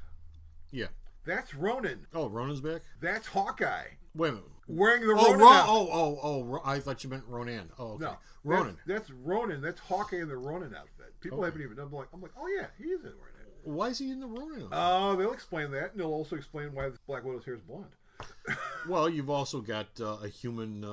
Yeah. That's Ronan. Oh, Ronan's back? That's Hawkeye. Wait a minute. Wearing the Ronan outfit. I thought you meant Ronan. Oh, okay. No. Ronan. That's Ronan. That's Hawkeye in the Ronan outfit. People haven't even... I'm like, oh yeah, he is in wearing it. Why is he in the Ronin? They'll explain that, and they'll also explain why Black Widow's hair is blonde. Well, you've also got a human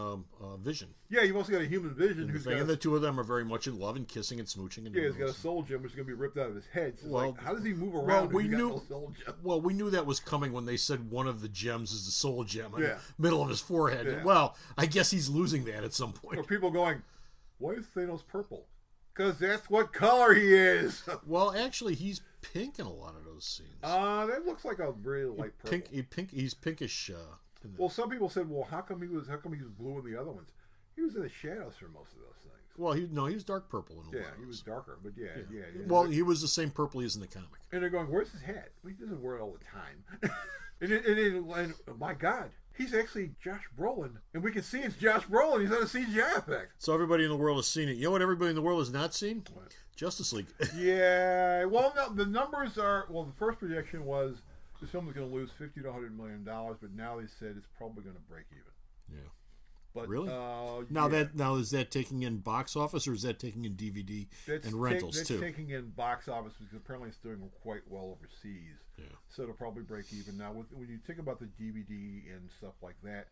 Vision. Yeah, you've also got a human Vision and the two of them are very much in love and kissing and smooching. And he's got a soul gem which is going to be ripped out of his head. So how does he move around if he's got no soul gem? Well, we knew that was coming when they said one of the gems is the soul gem in the middle of his forehead. Yeah. Well, I guess he's losing that at some point. Or people going, why is Thanos purple? Because that's what color he is. Well, actually, he's pink in a lot of those scenes. That looks like a very light purple. He's pinkish. Well, some people said, well, how come he was blue in the other ones? He was in the shadows for most of those things. Well, he was dark purple in a lot of he those. was darker, but yeah. Well, he was the same purple he is in the comic. And they're going, where's his hat? Well, he doesn't wear it all the time. and my God, he's actually Josh Brolin, and we can see it's Josh Brolin. He's not a CGI effect. So everybody in the world has seen it. You know what everybody in the world has not seen? What? Justice League. Yeah. Well, no, the numbers are... Well, the first projection was this film was going to lose $50 to $100 million, but now they said it's probably going to break even. Yeah. But, really? Now is that taking in box office, or is that taking in DVD and rentals too? That's taking in box office because apparently it's doing quite well overseas. Yeah. So it'll probably break even. Now, when you think about the DVD and stuff like that,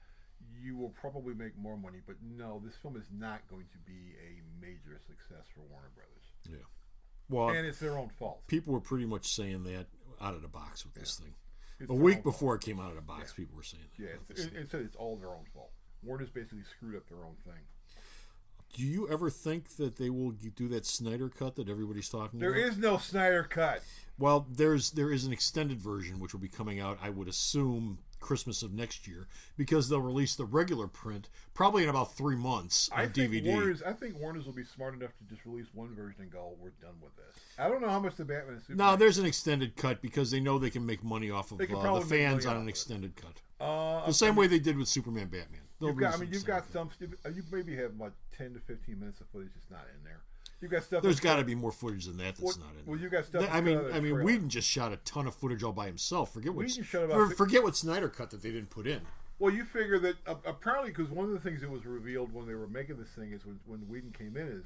you will probably make more money. But no, this film is not going to be a major success for Warner Brothers. Yeah. Well, and it's their own fault. People were pretty much saying that out of the box with this thing. It's a week before it came out of the box, people were saying that. Yeah, it's all their own fault. Warner's basically screwed up their own thing. Do you ever think that they will do that Snyder cut that everybody's talking about? There is no Snyder cut. Well, there is an extended version which will be coming out, I would assume, Christmas of next year, because they'll release the regular print probably in about 3 months on DVD. I think Warner's will be smart enough to just release one version and go, we're done with this. I don't know how much the Batman and Superman... No, there's an extended cut because they know they can make money off of the fans on an extended cut. The same way they did with Superman Batman. You've got some... You maybe have about 10 to 15 minutes of footage that's not in there. You've got stuff. There's got to be more footage than that that's not in there. Well, you got stuff. I mean, Whedon just shot a ton of footage all by himself. Forget what Snyder cut that they didn't put in. Well, you figure that apparently, because one of the things that was revealed when they were making this thing is when Whedon came in is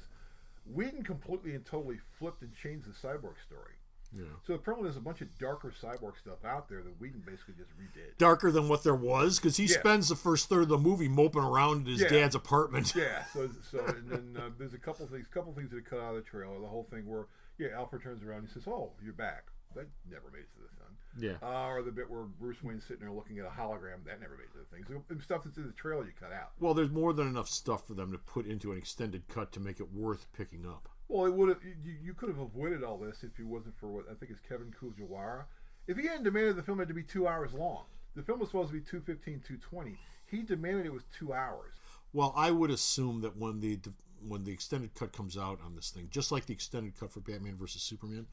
Whedon completely and totally flipped and changed the Cyborg story. Yeah. So apparently there's a bunch of darker Cyborg stuff out there that Whedon basically just redid. Darker than what there was, because he spends the first third of the movie moping around in his dad's apartment. Yeah. So and then there's a couple things that are cut out of the trailer. The whole thing where Alfred turns around and he says, "Oh, you're back." That never made it to the thing. Yeah. Or the bit where Bruce Wayne's sitting there looking at a hologram, that never made it to the thing. So stuff that's in the trailer you cut out. Well, there's more than enough stuff for them to put into an extended cut to make it worth picking up. Well, it would have. You could have avoided all this if it wasn't for what I think is Kevin Kujawa. If he hadn't demanded the film had to be 2 hours long, the film was supposed to be 2:15, 2:20. He demanded it was 2 hours. Well, I would assume that when the extended cut comes out on this thing, just like the extended cut for Batman vs Superman,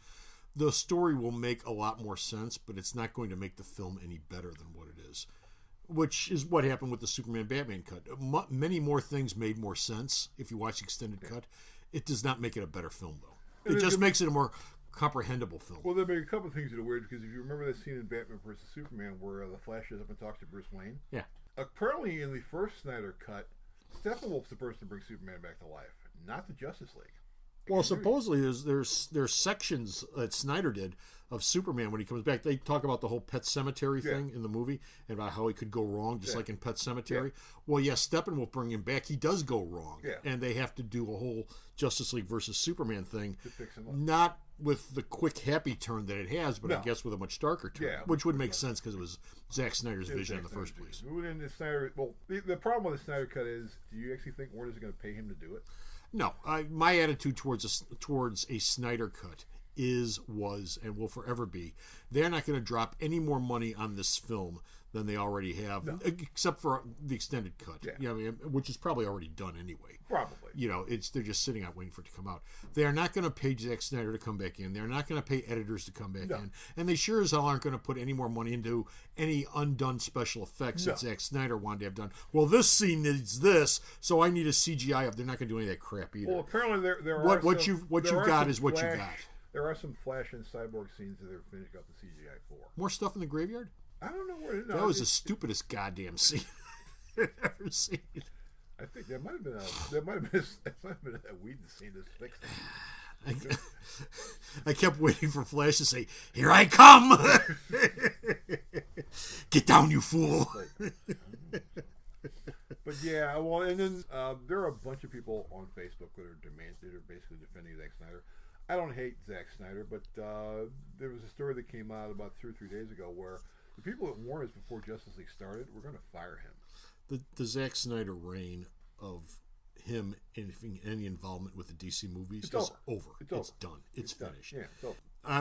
the story will make a lot more sense, but it's not going to make the film any better than what it is. Which is what happened with the Superman Batman cut. Many more things made more sense if you watch the extended cut. It does not make it a better film, though. It just makes it a more comprehensible film. Well, there may be a couple of things that are weird, because if you remember that scene in Batman vs. Superman where the Flash shows up and talks to Bruce Wayne. Yeah. Apparently, in the first Snyder cut, Steppenwolf's the person to bring Superman back to life, not the Justice League. Well, supposedly there's sections that Snyder did of Superman when he comes back. They talk about the whole Pet Cemetery thing in the movie and about how he could go wrong, just like in Pet Cemetery. Yeah. Well, Steppenwolf bring him back. He does go wrong, and they have to do a whole Justice League versus Superman thing, to fix him up. Not with the quick, happy turn that it has, but I guess with a much darker turn, which would make sense because it was Zack Snyder's vision in the first place. The problem with the Snyder Cut is, do you actually think Warner's going to pay him to do it? No, my attitude towards a Snyder Cut was, and will forever be, they're not going to drop any more money on this film than they already have, except for the extended cut, which is probably already done anyway. Probably. They're just sitting out waiting for it to come out. They are not going to pay Zack Snyder to come back in. They're not going to pay editors to come back in. And they sure as hell aren't going to put any more money into any undone special effects that Zack Snyder wanted to have done. Well, this scene needs this, so I need a CGI up. They're not going to do any of that crap either. Well, apparently there are what you've got is what you got. There are some Flash and Cyborg scenes that they're finishing up the CGI for. More stuff in the graveyard? I don't know where it is. That was the stupidest goddamn scene I've ever seen. I think there might have been a Whedon scene that's fixed. I kept waiting for Flash to say, "Here I come! Get down, you fool!" But yeah, well, and then there are a bunch of people on Facebook that are basically defending Zack Snyder. I don't hate Zack Snyder, but there was a story that came out about 2 or 3 days ago where the people at Warner's before Justice League started were going to fire him. The Zack Snyder reign of him having any involvement with the DC movies is over. It's done. It's finished. Yeah, it's over.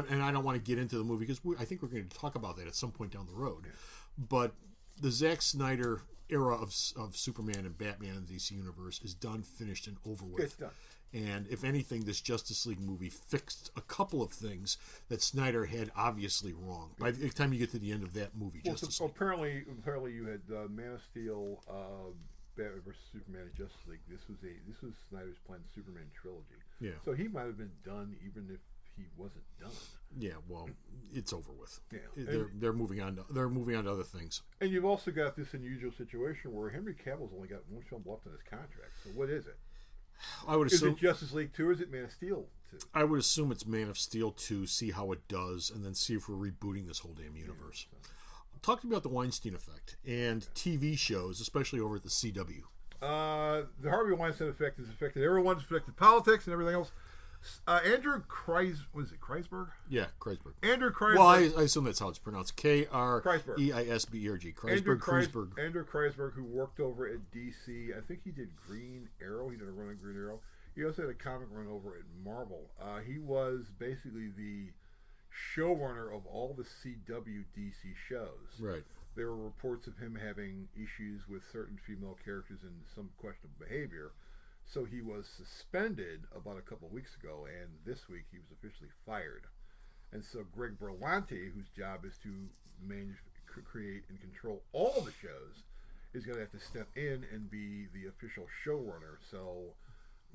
And I don't want to get into the movie because I think we're going to talk about that at some point down the road. Yeah. But the Zack Snyder era of Superman and Batman in the DC universe is done, finished, and over with. It's done. And if anything, this Justice League movie fixed a couple of things that Snyder had obviously wrong. By the time you get to the end of that movie, Justice League. Apparently you had Man of Steel, Batman vs Superman, and Justice League. This was Snyder's planned Superman trilogy. Yeah. So he might have been done even if he wasn't done. Yeah. Well, it's over with. Yeah. They're moving on. They're moving on to other things. And you've also got this unusual situation where Henry Cavill's only got one film left on his contract. So what is it? I would assume, is it Justice League 2 or is it Man of Steel 2? I would assume it's Man of Steel 2, see how it does, and then see if we're rebooting this whole damn universe. Talk to me about the Weinstein effect and TV shows, especially over at the CW. The Harvey Weinstein effect has affected everyone. It's affected politics and everything else. Andrew Kreisberg? Yeah, Kreisberg. Andrew Kreisberg. Well, I assume that's how it's pronounced. Kreisberg. Andrew Kreisberg, who worked over at DC. I think he did Green Arrow. He did a run on Green Arrow. He also had a comic run over at Marvel. He was basically the showrunner of all the CW DC shows. Right. There were reports of him having issues with certain female characters and some questionable behavior. So he was suspended about a couple of weeks ago, and this week he was officially fired. And so Greg Berlanti, whose job is to manage, create, and control all the shows, is going to have to step in and be the official showrunner. So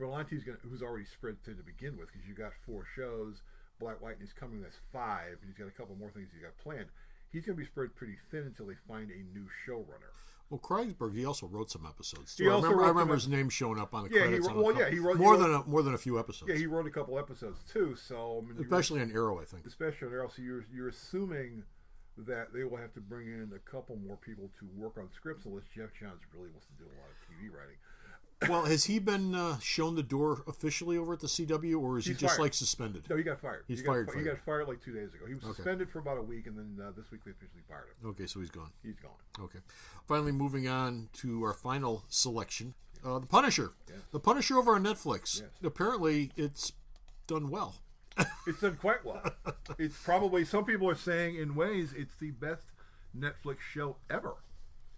Berlanti's who's already spread thin to begin with, because you got 4 shows, Black Lightning's coming, that's 5, and he's got a couple more things he's got planned. He's going to be spread pretty thin until they find a new showrunner. Well, Kreisberg, he also wrote some episodes too. I remember his name showing up on the credits. He wrote more than a few episodes. Yeah, he wrote a couple episodes too. So especially on Arrow, I think. Especially on Arrow. So you're assuming that they will have to bring in a couple more people to work on scripts, unless Jeff Johns really wants to do a lot of TV writing. Well, has he been shown the door officially over at the CW, or is he just fired. Suspended? No, he got fired. He got fired like 2 days ago. He was suspended for about a week, and then this week they officially fired him. Okay, so he's gone. He's gone. Okay. Finally, moving on to our final selection, The Punisher. Yes. The Punisher over on Netflix. Yes. Apparently, it's done well. It's done quite well. It's probably, some people are saying in ways, it's the best Netflix show ever.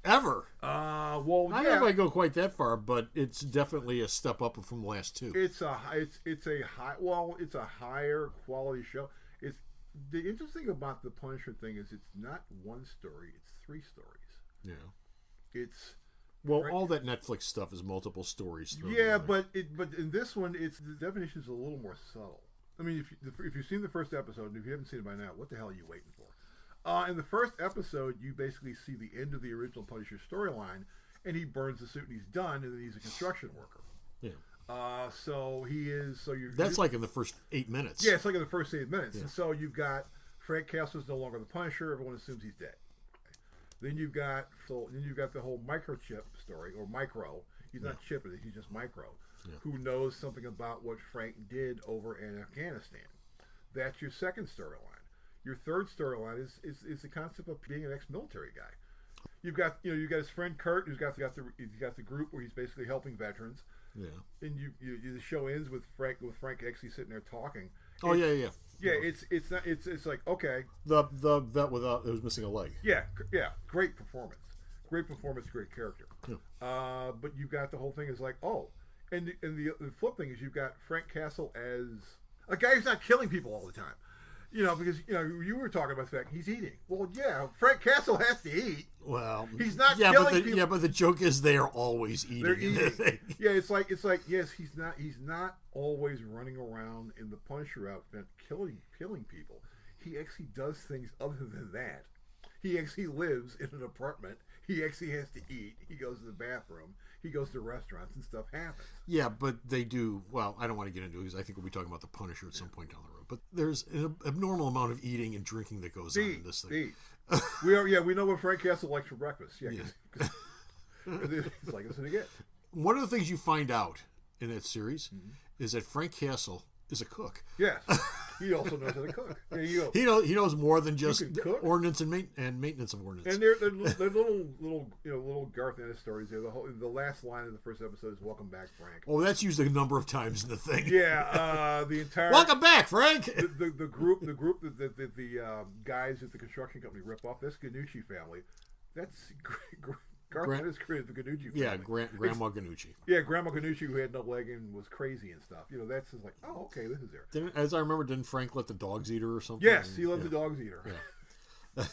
Ever? Well, I don't know if I go quite that far, but it's definitely a step up from the last 2. It's a higher quality show. It's the interesting about the Punisher thing is it's not one story; it's 3 stories. Yeah. All that Netflix stuff is multiple stories. Yeah, but in this one, the definition is a little more subtle. I mean, if you've seen the first episode, and if you haven't seen it by now, what the hell are you waiting for? In the first episode, you basically see the end of the original Punisher storyline, and he burns the suit and he's done, and then he's a construction worker. Yeah. So he is. So you're. That's like in the first 8 minutes. Yeah, it's like in the first 8 minutes. Yeah. And so you've got Frank Castle's no longer the Punisher. Everyone assumes he's dead. Then you've got the whole microchip story, or Micro. He's not Chip, he's just Micro, who knows something about what Frank did over in Afghanistan. That's your second storyline. Your third storyline is the concept of being an ex-military guy. You've got his friend Kurt, who's got the group where he's basically helping veterans. Yeah. And the show ends with Frank actually sitting there talking. Oh, yeah. Yeah, it's like, okay. The vet without it was missing a leg. Yeah, great performance, great character. Yeah. But you've got the whole thing is like, oh, and the flip thing is you've got Frank Castle as a guy who's not killing people all the time. Because you were talking about the fact he's eating. Well, yeah, Frank Castle has to eat. Well, he's not killing people. Yeah, but the joke is they are always eating. They're eating. Yeah, it's like yes, he's not always running around in the Punisher outfit killing people. He actually does things other than that. He actually lives in an apartment. He actually has to eat. He goes to the bathroom. He goes to restaurants and stuff happens. Yeah, but they do. Well, I don't want to get into it because I think we'll be talking about the Punisher at some point down the road. But there's an abnormal amount of eating and drinking that goes on in this thing. We know what Frank Castle likes for breakfast. Yeah, it's like this again. One of the things you find out in that series is that Frank Castle is a cook. Yes, he also knows how to cook. Yeah, he knows more than just ordnance and maintenance of ordnance. And they're little Garth Ennis stories there. The last line of the first episode is "Welcome back, Frank." Oh, that's used a number of times in the thing. Yeah, the entire "Welcome back, Frank." The group that the guys at the construction company rip off. That's Ganucci family. That's Garth Ennis created the Ganucci family. Yeah, Grandma Ganucci. Yeah, Grandma Ganucci, who had no leg and was crazy and stuff. That's just like, oh, okay, this is there. As I remember, didn't Frank let the dogs eat her or something? Yes, he let the dogs eat her. Yeah.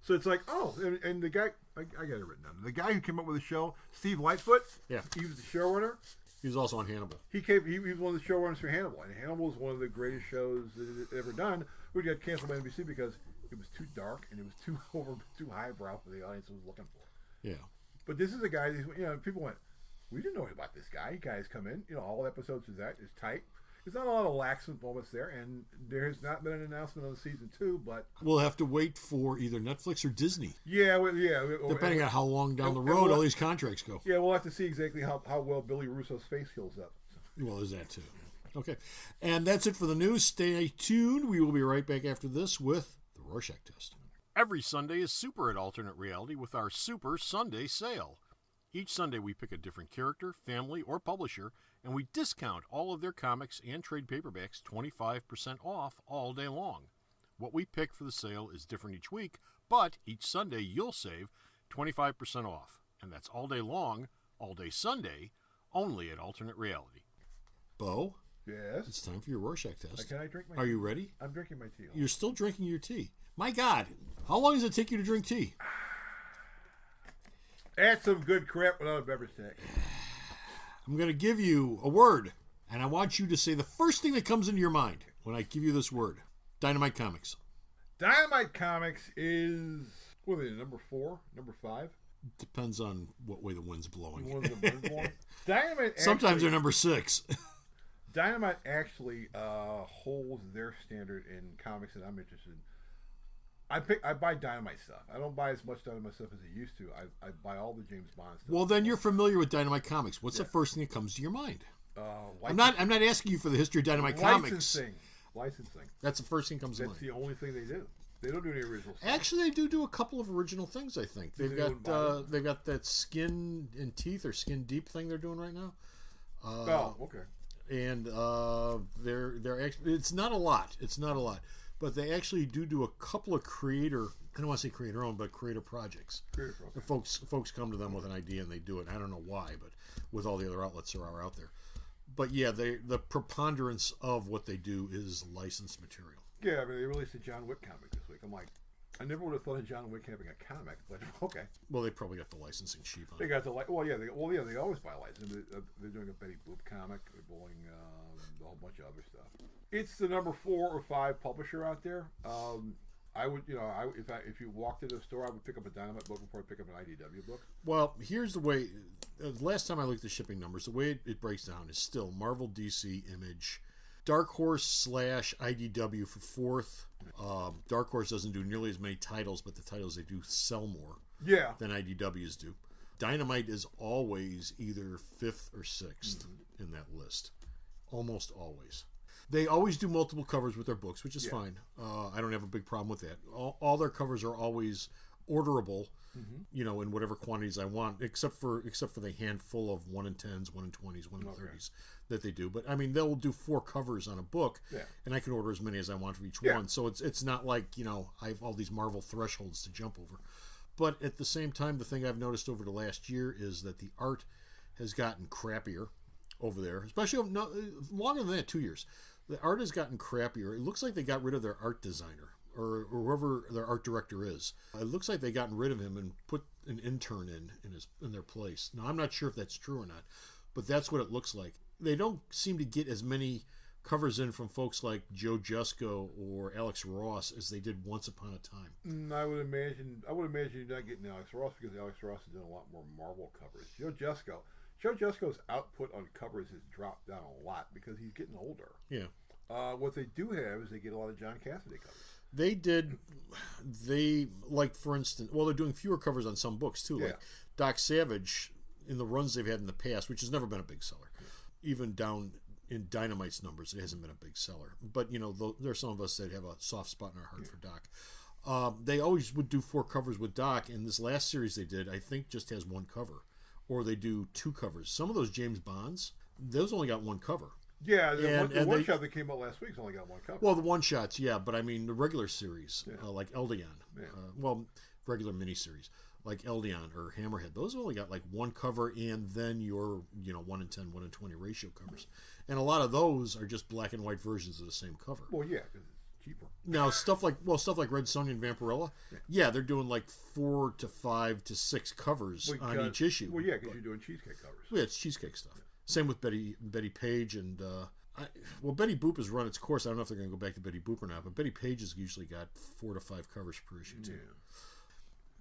So it's like, oh, and the guy, I got it written down. The guy who came up with the show, Steve Lightfoot. Yeah, he was the showrunner. He was also on Hannibal. He was one of the showrunners for Hannibal, and Hannibal is one of the greatest shows that it ever done. We got canceled by NBC because it was too dark and it was too highbrow for the audience was looking for. Yeah. But this is a guy, people went, we didn't know about this guy. Guys come in, all episodes is tight. There's not a lot of lax moments there, and there has not been an announcement on season 2, but... We'll have to wait for either Netflix or Disney. Yeah. Depending on how long down the road all these contracts go. Yeah, we'll have to see exactly how well Billy Russo's face heals up. Well, there's that too. Okay. And that's it for the news. Stay tuned. We will be right back after this with the Rorschach Test. Every Sunday is super at Alternate Reality with our Super Sunday Sale. Each Sunday we pick a different character, family, or publisher, and we discount all of their comics and trade paperbacks 25% off all day long. What we pick for the sale is different each week, but each Sunday you'll save 25% off. And that's all day long, all day Sunday, only at Alternate Reality. Bo? Yes? It's time for your Rorschach Test. Can I drink my tea? Are you ready? I'm drinking my tea. You're still drinking your tea. My God, how long does it take you to drink tea? That's some good crap without a beverage tax. I'm going to give you a word, and I want you to say the first thing that comes into your mind when I give you this word. Dynamite Comics. Dynamite Comics is, what are they, number 4? Number 5? Depends on what way the wind's blowing. Dynamite sometimes they're number 6. Dynamite actually holds their standard in comics that I'm interested in. I buy Dynamite stuff. I don't buy as much Dynamite stuff as I used to. I buy all the James Bond stuff. Well, then you're familiar with Dynamite Comics. What's the first thing that comes to your mind? I'm not asking you for the history of Dynamite Comics. Licensing. That's the first thing that comes to mind. That's the only thing they do. They don't do any original stuff. Actually, they do a couple of original things. I think they've got that Skin and Teeth or Skin Deep thing they're doing right now. Okay. And they're actually, it's not a lot. But they actually do a couple of creator, I don't want to say creator owned, but creator projects. The folks come to them with an idea and they do it. I don't know why, but with all the other outlets there are out there. But yeah, the preponderance of what they do is licensed material. Yeah, I mean, they released a John Wick comic this week. I'm like, I never would have thought of John Wick having a comic, but okay. Well, they probably got the licensing cheap on it. They got the they always buy licensing. They're doing a Betty Boop comic. They're doing a whole bunch of other stuff. It's the number 4 or 5 publisher out there. I would, if you walked into the store, I would pick up a Dynamite book before I pick up an IDW book. Well, here's the way. last time I looked at the shipping numbers, the way it breaks down is still Marvel, DC, Image, Dark Horse / IDW for fourth. Dark Horse doesn't do nearly as many titles, but the titles they do sell more than IDWs do. Dynamite is always either fifth or sixth in that list. Almost always. They always do multiple covers with their books, which is fine. I don't have a big problem with that. All their covers are always orderable, in whatever quantities I want, except for the handful of 1 in 10s, 1 in 20s, 1 in 30s that they do. But I mean, they'll do 4 covers on a book, and I can order as many as I want for each one. So it's not like I have all these Marvel thresholds to jump over. But at the same time, the thing I've noticed over the last year is that the art has gotten crappier over there, especially longer than that, 2 years. The art has gotten crappier. It looks like they got rid of their art designer or whoever their art director is. It looks like they gotten rid of him and put an intern in their place. Now, I'm not sure if that's true or not, but that's what it looks like. They don't seem to get as many covers in from folks like Joe Jusko or Alex Ross as they did once upon a time. I would imagine you're not getting Alex Ross because Alex Ross is doing a lot more Marvel covers. Joe Jusko's output on covers has dropped down a lot because he's getting older. Yeah. What they do have is they get a lot of John Cassaday covers. For instance, they're doing fewer covers on some books too. Like Doc Savage, in the runs they've had in the past, which has never been a big seller, even down in Dynamite's numbers, it hasn't been a big seller. But there's some of us that have a soft spot in our heart for Doc. They always would do 4 covers with Doc, and this last series they did, I think, just has 1 cover, or they do 2 covers. Some of those James Bonds, those only got 1 cover. Yeah, the one shot that came out last week's only got 1 cover. Well, the one shots, but I mean the regular series, like Eldion, regular miniseries like Eldion or Hammerhead, those only got like 1 cover, and then your 1 in 10, 1 in 20 ratio covers, and a lot of those are just black and white versions of the same cover. Well, yeah, because it's cheaper. Now stuff like Red Sonja and Vampirella, they're doing like 4 to 5 to 6 covers on each issue. Well, yeah, because you're doing cheesecake covers. Yeah, it's cheesecake stuff. Same with Betty Page and Betty Boop has run its course. I don't know if they're going to go back to Betty Boop or not, but Betty Page has usually got 4 to 5 covers per issue too. Yeah.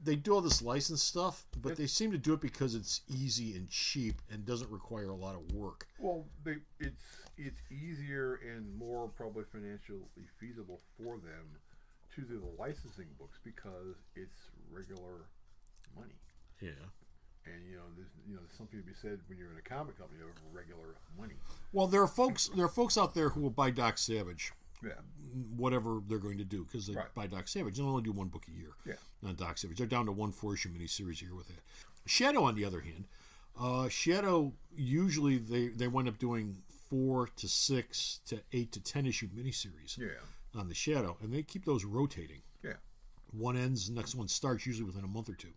They do all this license stuff, but they seem to do it because it's easy and cheap and doesn't require a lot of work. Well, it's easier and more probably financially feasible for them to do the licensing books because it's regular money. Yeah. And there's something to be said when you're in a comic company of regular money. Well, there are folks out there who will buy Doc Savage, whatever they're going to do, because they buy Doc Savage. They'll only do 1 book a year. Not Doc Savage. They're down to 1 4-issue miniseries a year with that. Shadow, on the other hand, Shadow usually they wind up doing 4 to 6 to 8 to 10 issue miniseries on the Shadow, and they keep those rotating. Yeah, one ends, the next one starts usually within a month or 2.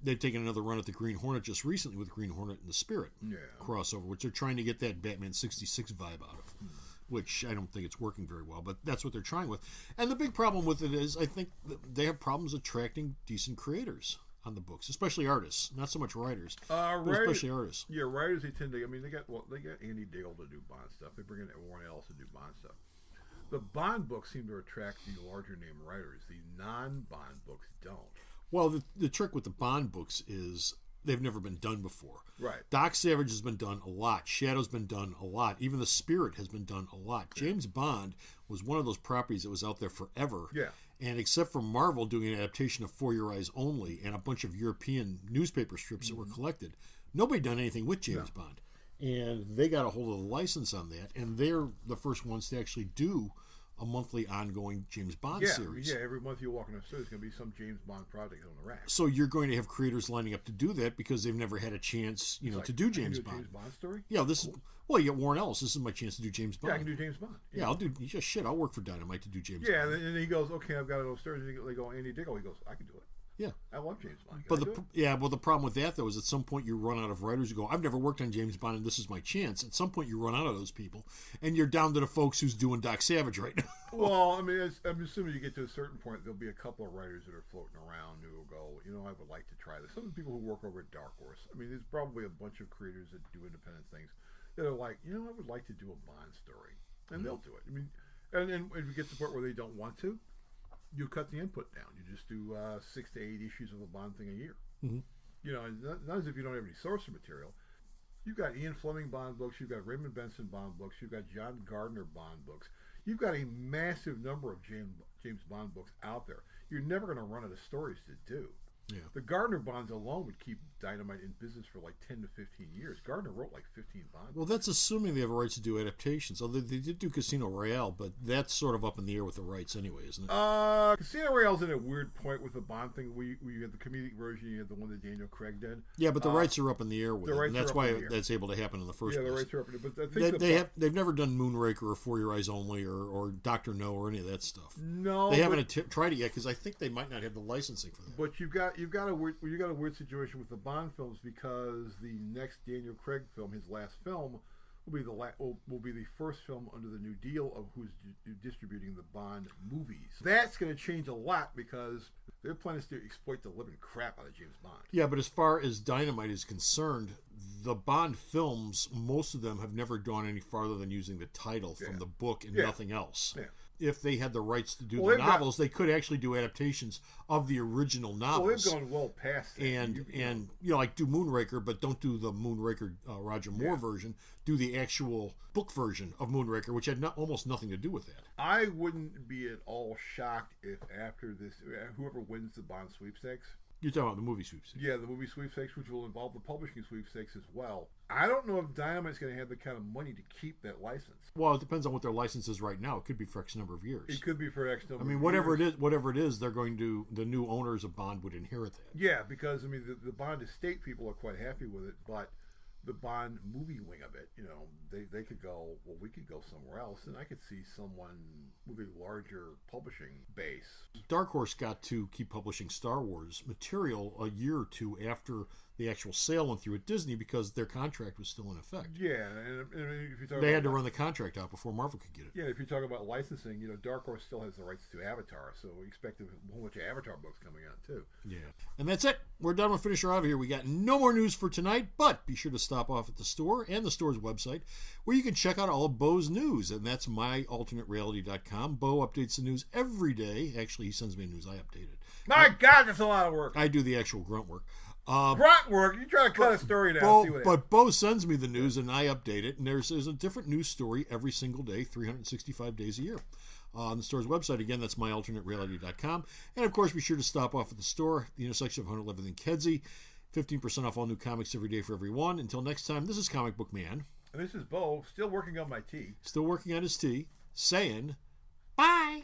They've taken another run at the Green Hornet just recently with Green Hornet and the Spirit crossover, which they're trying to get that Batman 66 vibe out of, which I don't think it's working very well, but that's what they're trying with. And the big problem with it is I think they have problems attracting decent creators on the books, especially artists, not so much writers, but especially artists. Yeah, writers, they tend to, they got Andy Diggle to do Bond stuff. They bring in Warren Ellis to do Bond stuff. The Bond books seem to attract the larger name writers. The non-Bond books don't. Well, the trick with the Bond books is they've never been done before. Right. Doc Savage has been done a lot. Shadow's been done a lot. Even the Spirit has been done a lot. James Bond was one of those properties that was out there forever. Yeah. And except for Marvel doing an adaptation of For Your Eyes Only and a bunch of European newspaper strips that were collected, nobody done anything with James Bond. And they got a hold of the license on that, and they're the first ones to actually do a monthly ongoing James Bond series. Yeah, every month you walk in the store, there's going to be some James Bond project on the rack. So you're going to have creators lining up to do that because they've never had a chance, to do James Bond. James Bond story? Yeah, you get Warren Ellis. This is my chance to do James Bond. Yeah, I can do James Bond. Yeah, I'll do. I'll work for Dynamite to do James Bond. Yeah, and then he goes, okay, I've got those stories. And they go, Andy Diggle. He goes, I can do it. Yeah, I love James Bond. But the problem with that though is at some point you run out of writers who go, I've never worked on James Bond and this is my chance. At some point you run out of those people, and you're down to the folks who's doing Doc Savage right now. Well, I'm assuming you get to a certain point, there'll be a couple of writers that are floating around who will go, I would like to try this. Some of the people who work over at Dark Horse, there's probably a bunch of creators that do independent things that are like, I would like to do a Bond story, and they'll do it. And if you get to the point where they don't want to, you cut the input down. You just do 6 to 8 issues of a Bond thing a year. You know, and not as if you don't have any source material. You've got Ian Fleming Bond books. You've got Raymond Benson Bond books. You've got John Gardner Bond books. You've got a massive number of James Bond books out there. You're never going to run out of stories to do. Yeah. The Gardner Bonds alone would keep Dynamite in business for like 10 to 15 years. Gardner wrote like 15 Bond books. Well, that's assuming they have a rights to do adaptations. Although they did do Casino Royale, but that's sort of up in the air with the rights anyway, isn't it? Casino Royale's in a weird point with the Bond thing. You had the comedic version, you had the one that Daniel Craig did. Yeah, but the rights are up in the air with it, and that's why that's able to happen in the first place. Yeah, the rights are up in the air. But they've never done Moonraker or For Your Eyes Only or Dr. No or any of that stuff. No, they haven't tried it yet because I think they might not have the licensing for that. But you've got a weird situation with the Bond films because the next Daniel Craig film, his last film, will be the first film under the new deal of who's distributing the Bond movies. That's going to change a lot because their plan is to exploit the living crap out of James Bond. Yeah, but as far as Dynamite is concerned, the Bond films, most of them have never gone any farther than using the title from the book and nothing else. Yeah. If they had the rights to do the novels, they could actually do adaptations of the original novels. Well, they've gone well past that. And like do Moonraker, but don't do the Moonraker Roger Moore version. Do the actual book version of Moonraker, which had almost nothing to do with that. I wouldn't be at all shocked if after this, whoever wins the Bond sweepstakes. You're talking about the movie sweepstakes. Yeah, the movie sweepstakes, which will involve the publishing sweepstakes as well. I don't know if Dynamite's going to have the kind of money to keep that license. Well, it depends on what their license is right now. It could be for X number of years. It could be for X number of years. whatever it is, they're going to, the new owners of Bond would inherit that. Yeah, because, the Bond estate people are quite happy with it, but the Bond movie wing of it, they could go, well, we could go somewhere else, and I could see someone with a larger publishing base. Dark Horse got to keep publishing Star Wars material a year or two after the actual sale went through at Disney because their contract was still in effect. Yeah, and if you talk they had to run the contract out before Marvel could get it. Yeah, if you talk about licensing, Dark Horse still has the rights to Avatar, so we expect a whole bunch of Avatar books coming out too. Yeah, and that's it. We're done with Finish Her Out of here. We got no more news for tonight, but be sure to stop off at the store and the store's website where you can check out all of Bo's news, and that's myalternatereality.com. Bo updates the news every day. Actually, he sends me news. I update it. My God, that's a lot of work. I do the actual grunt work. Grunt work? You try to cut a story down. But Bo sends me the news and I update it, and there's a different news story every single day, 365 days a year. On the store's website, again, that's myalternatereality.com. And of course, be sure to stop off at the store, the intersection of 111th and Kedzie. 15% off all new comics every day for everyone. Until next time, this is Comic Book Man. And this is Bo, still working on my tea. Still working on his tea, saying, bye!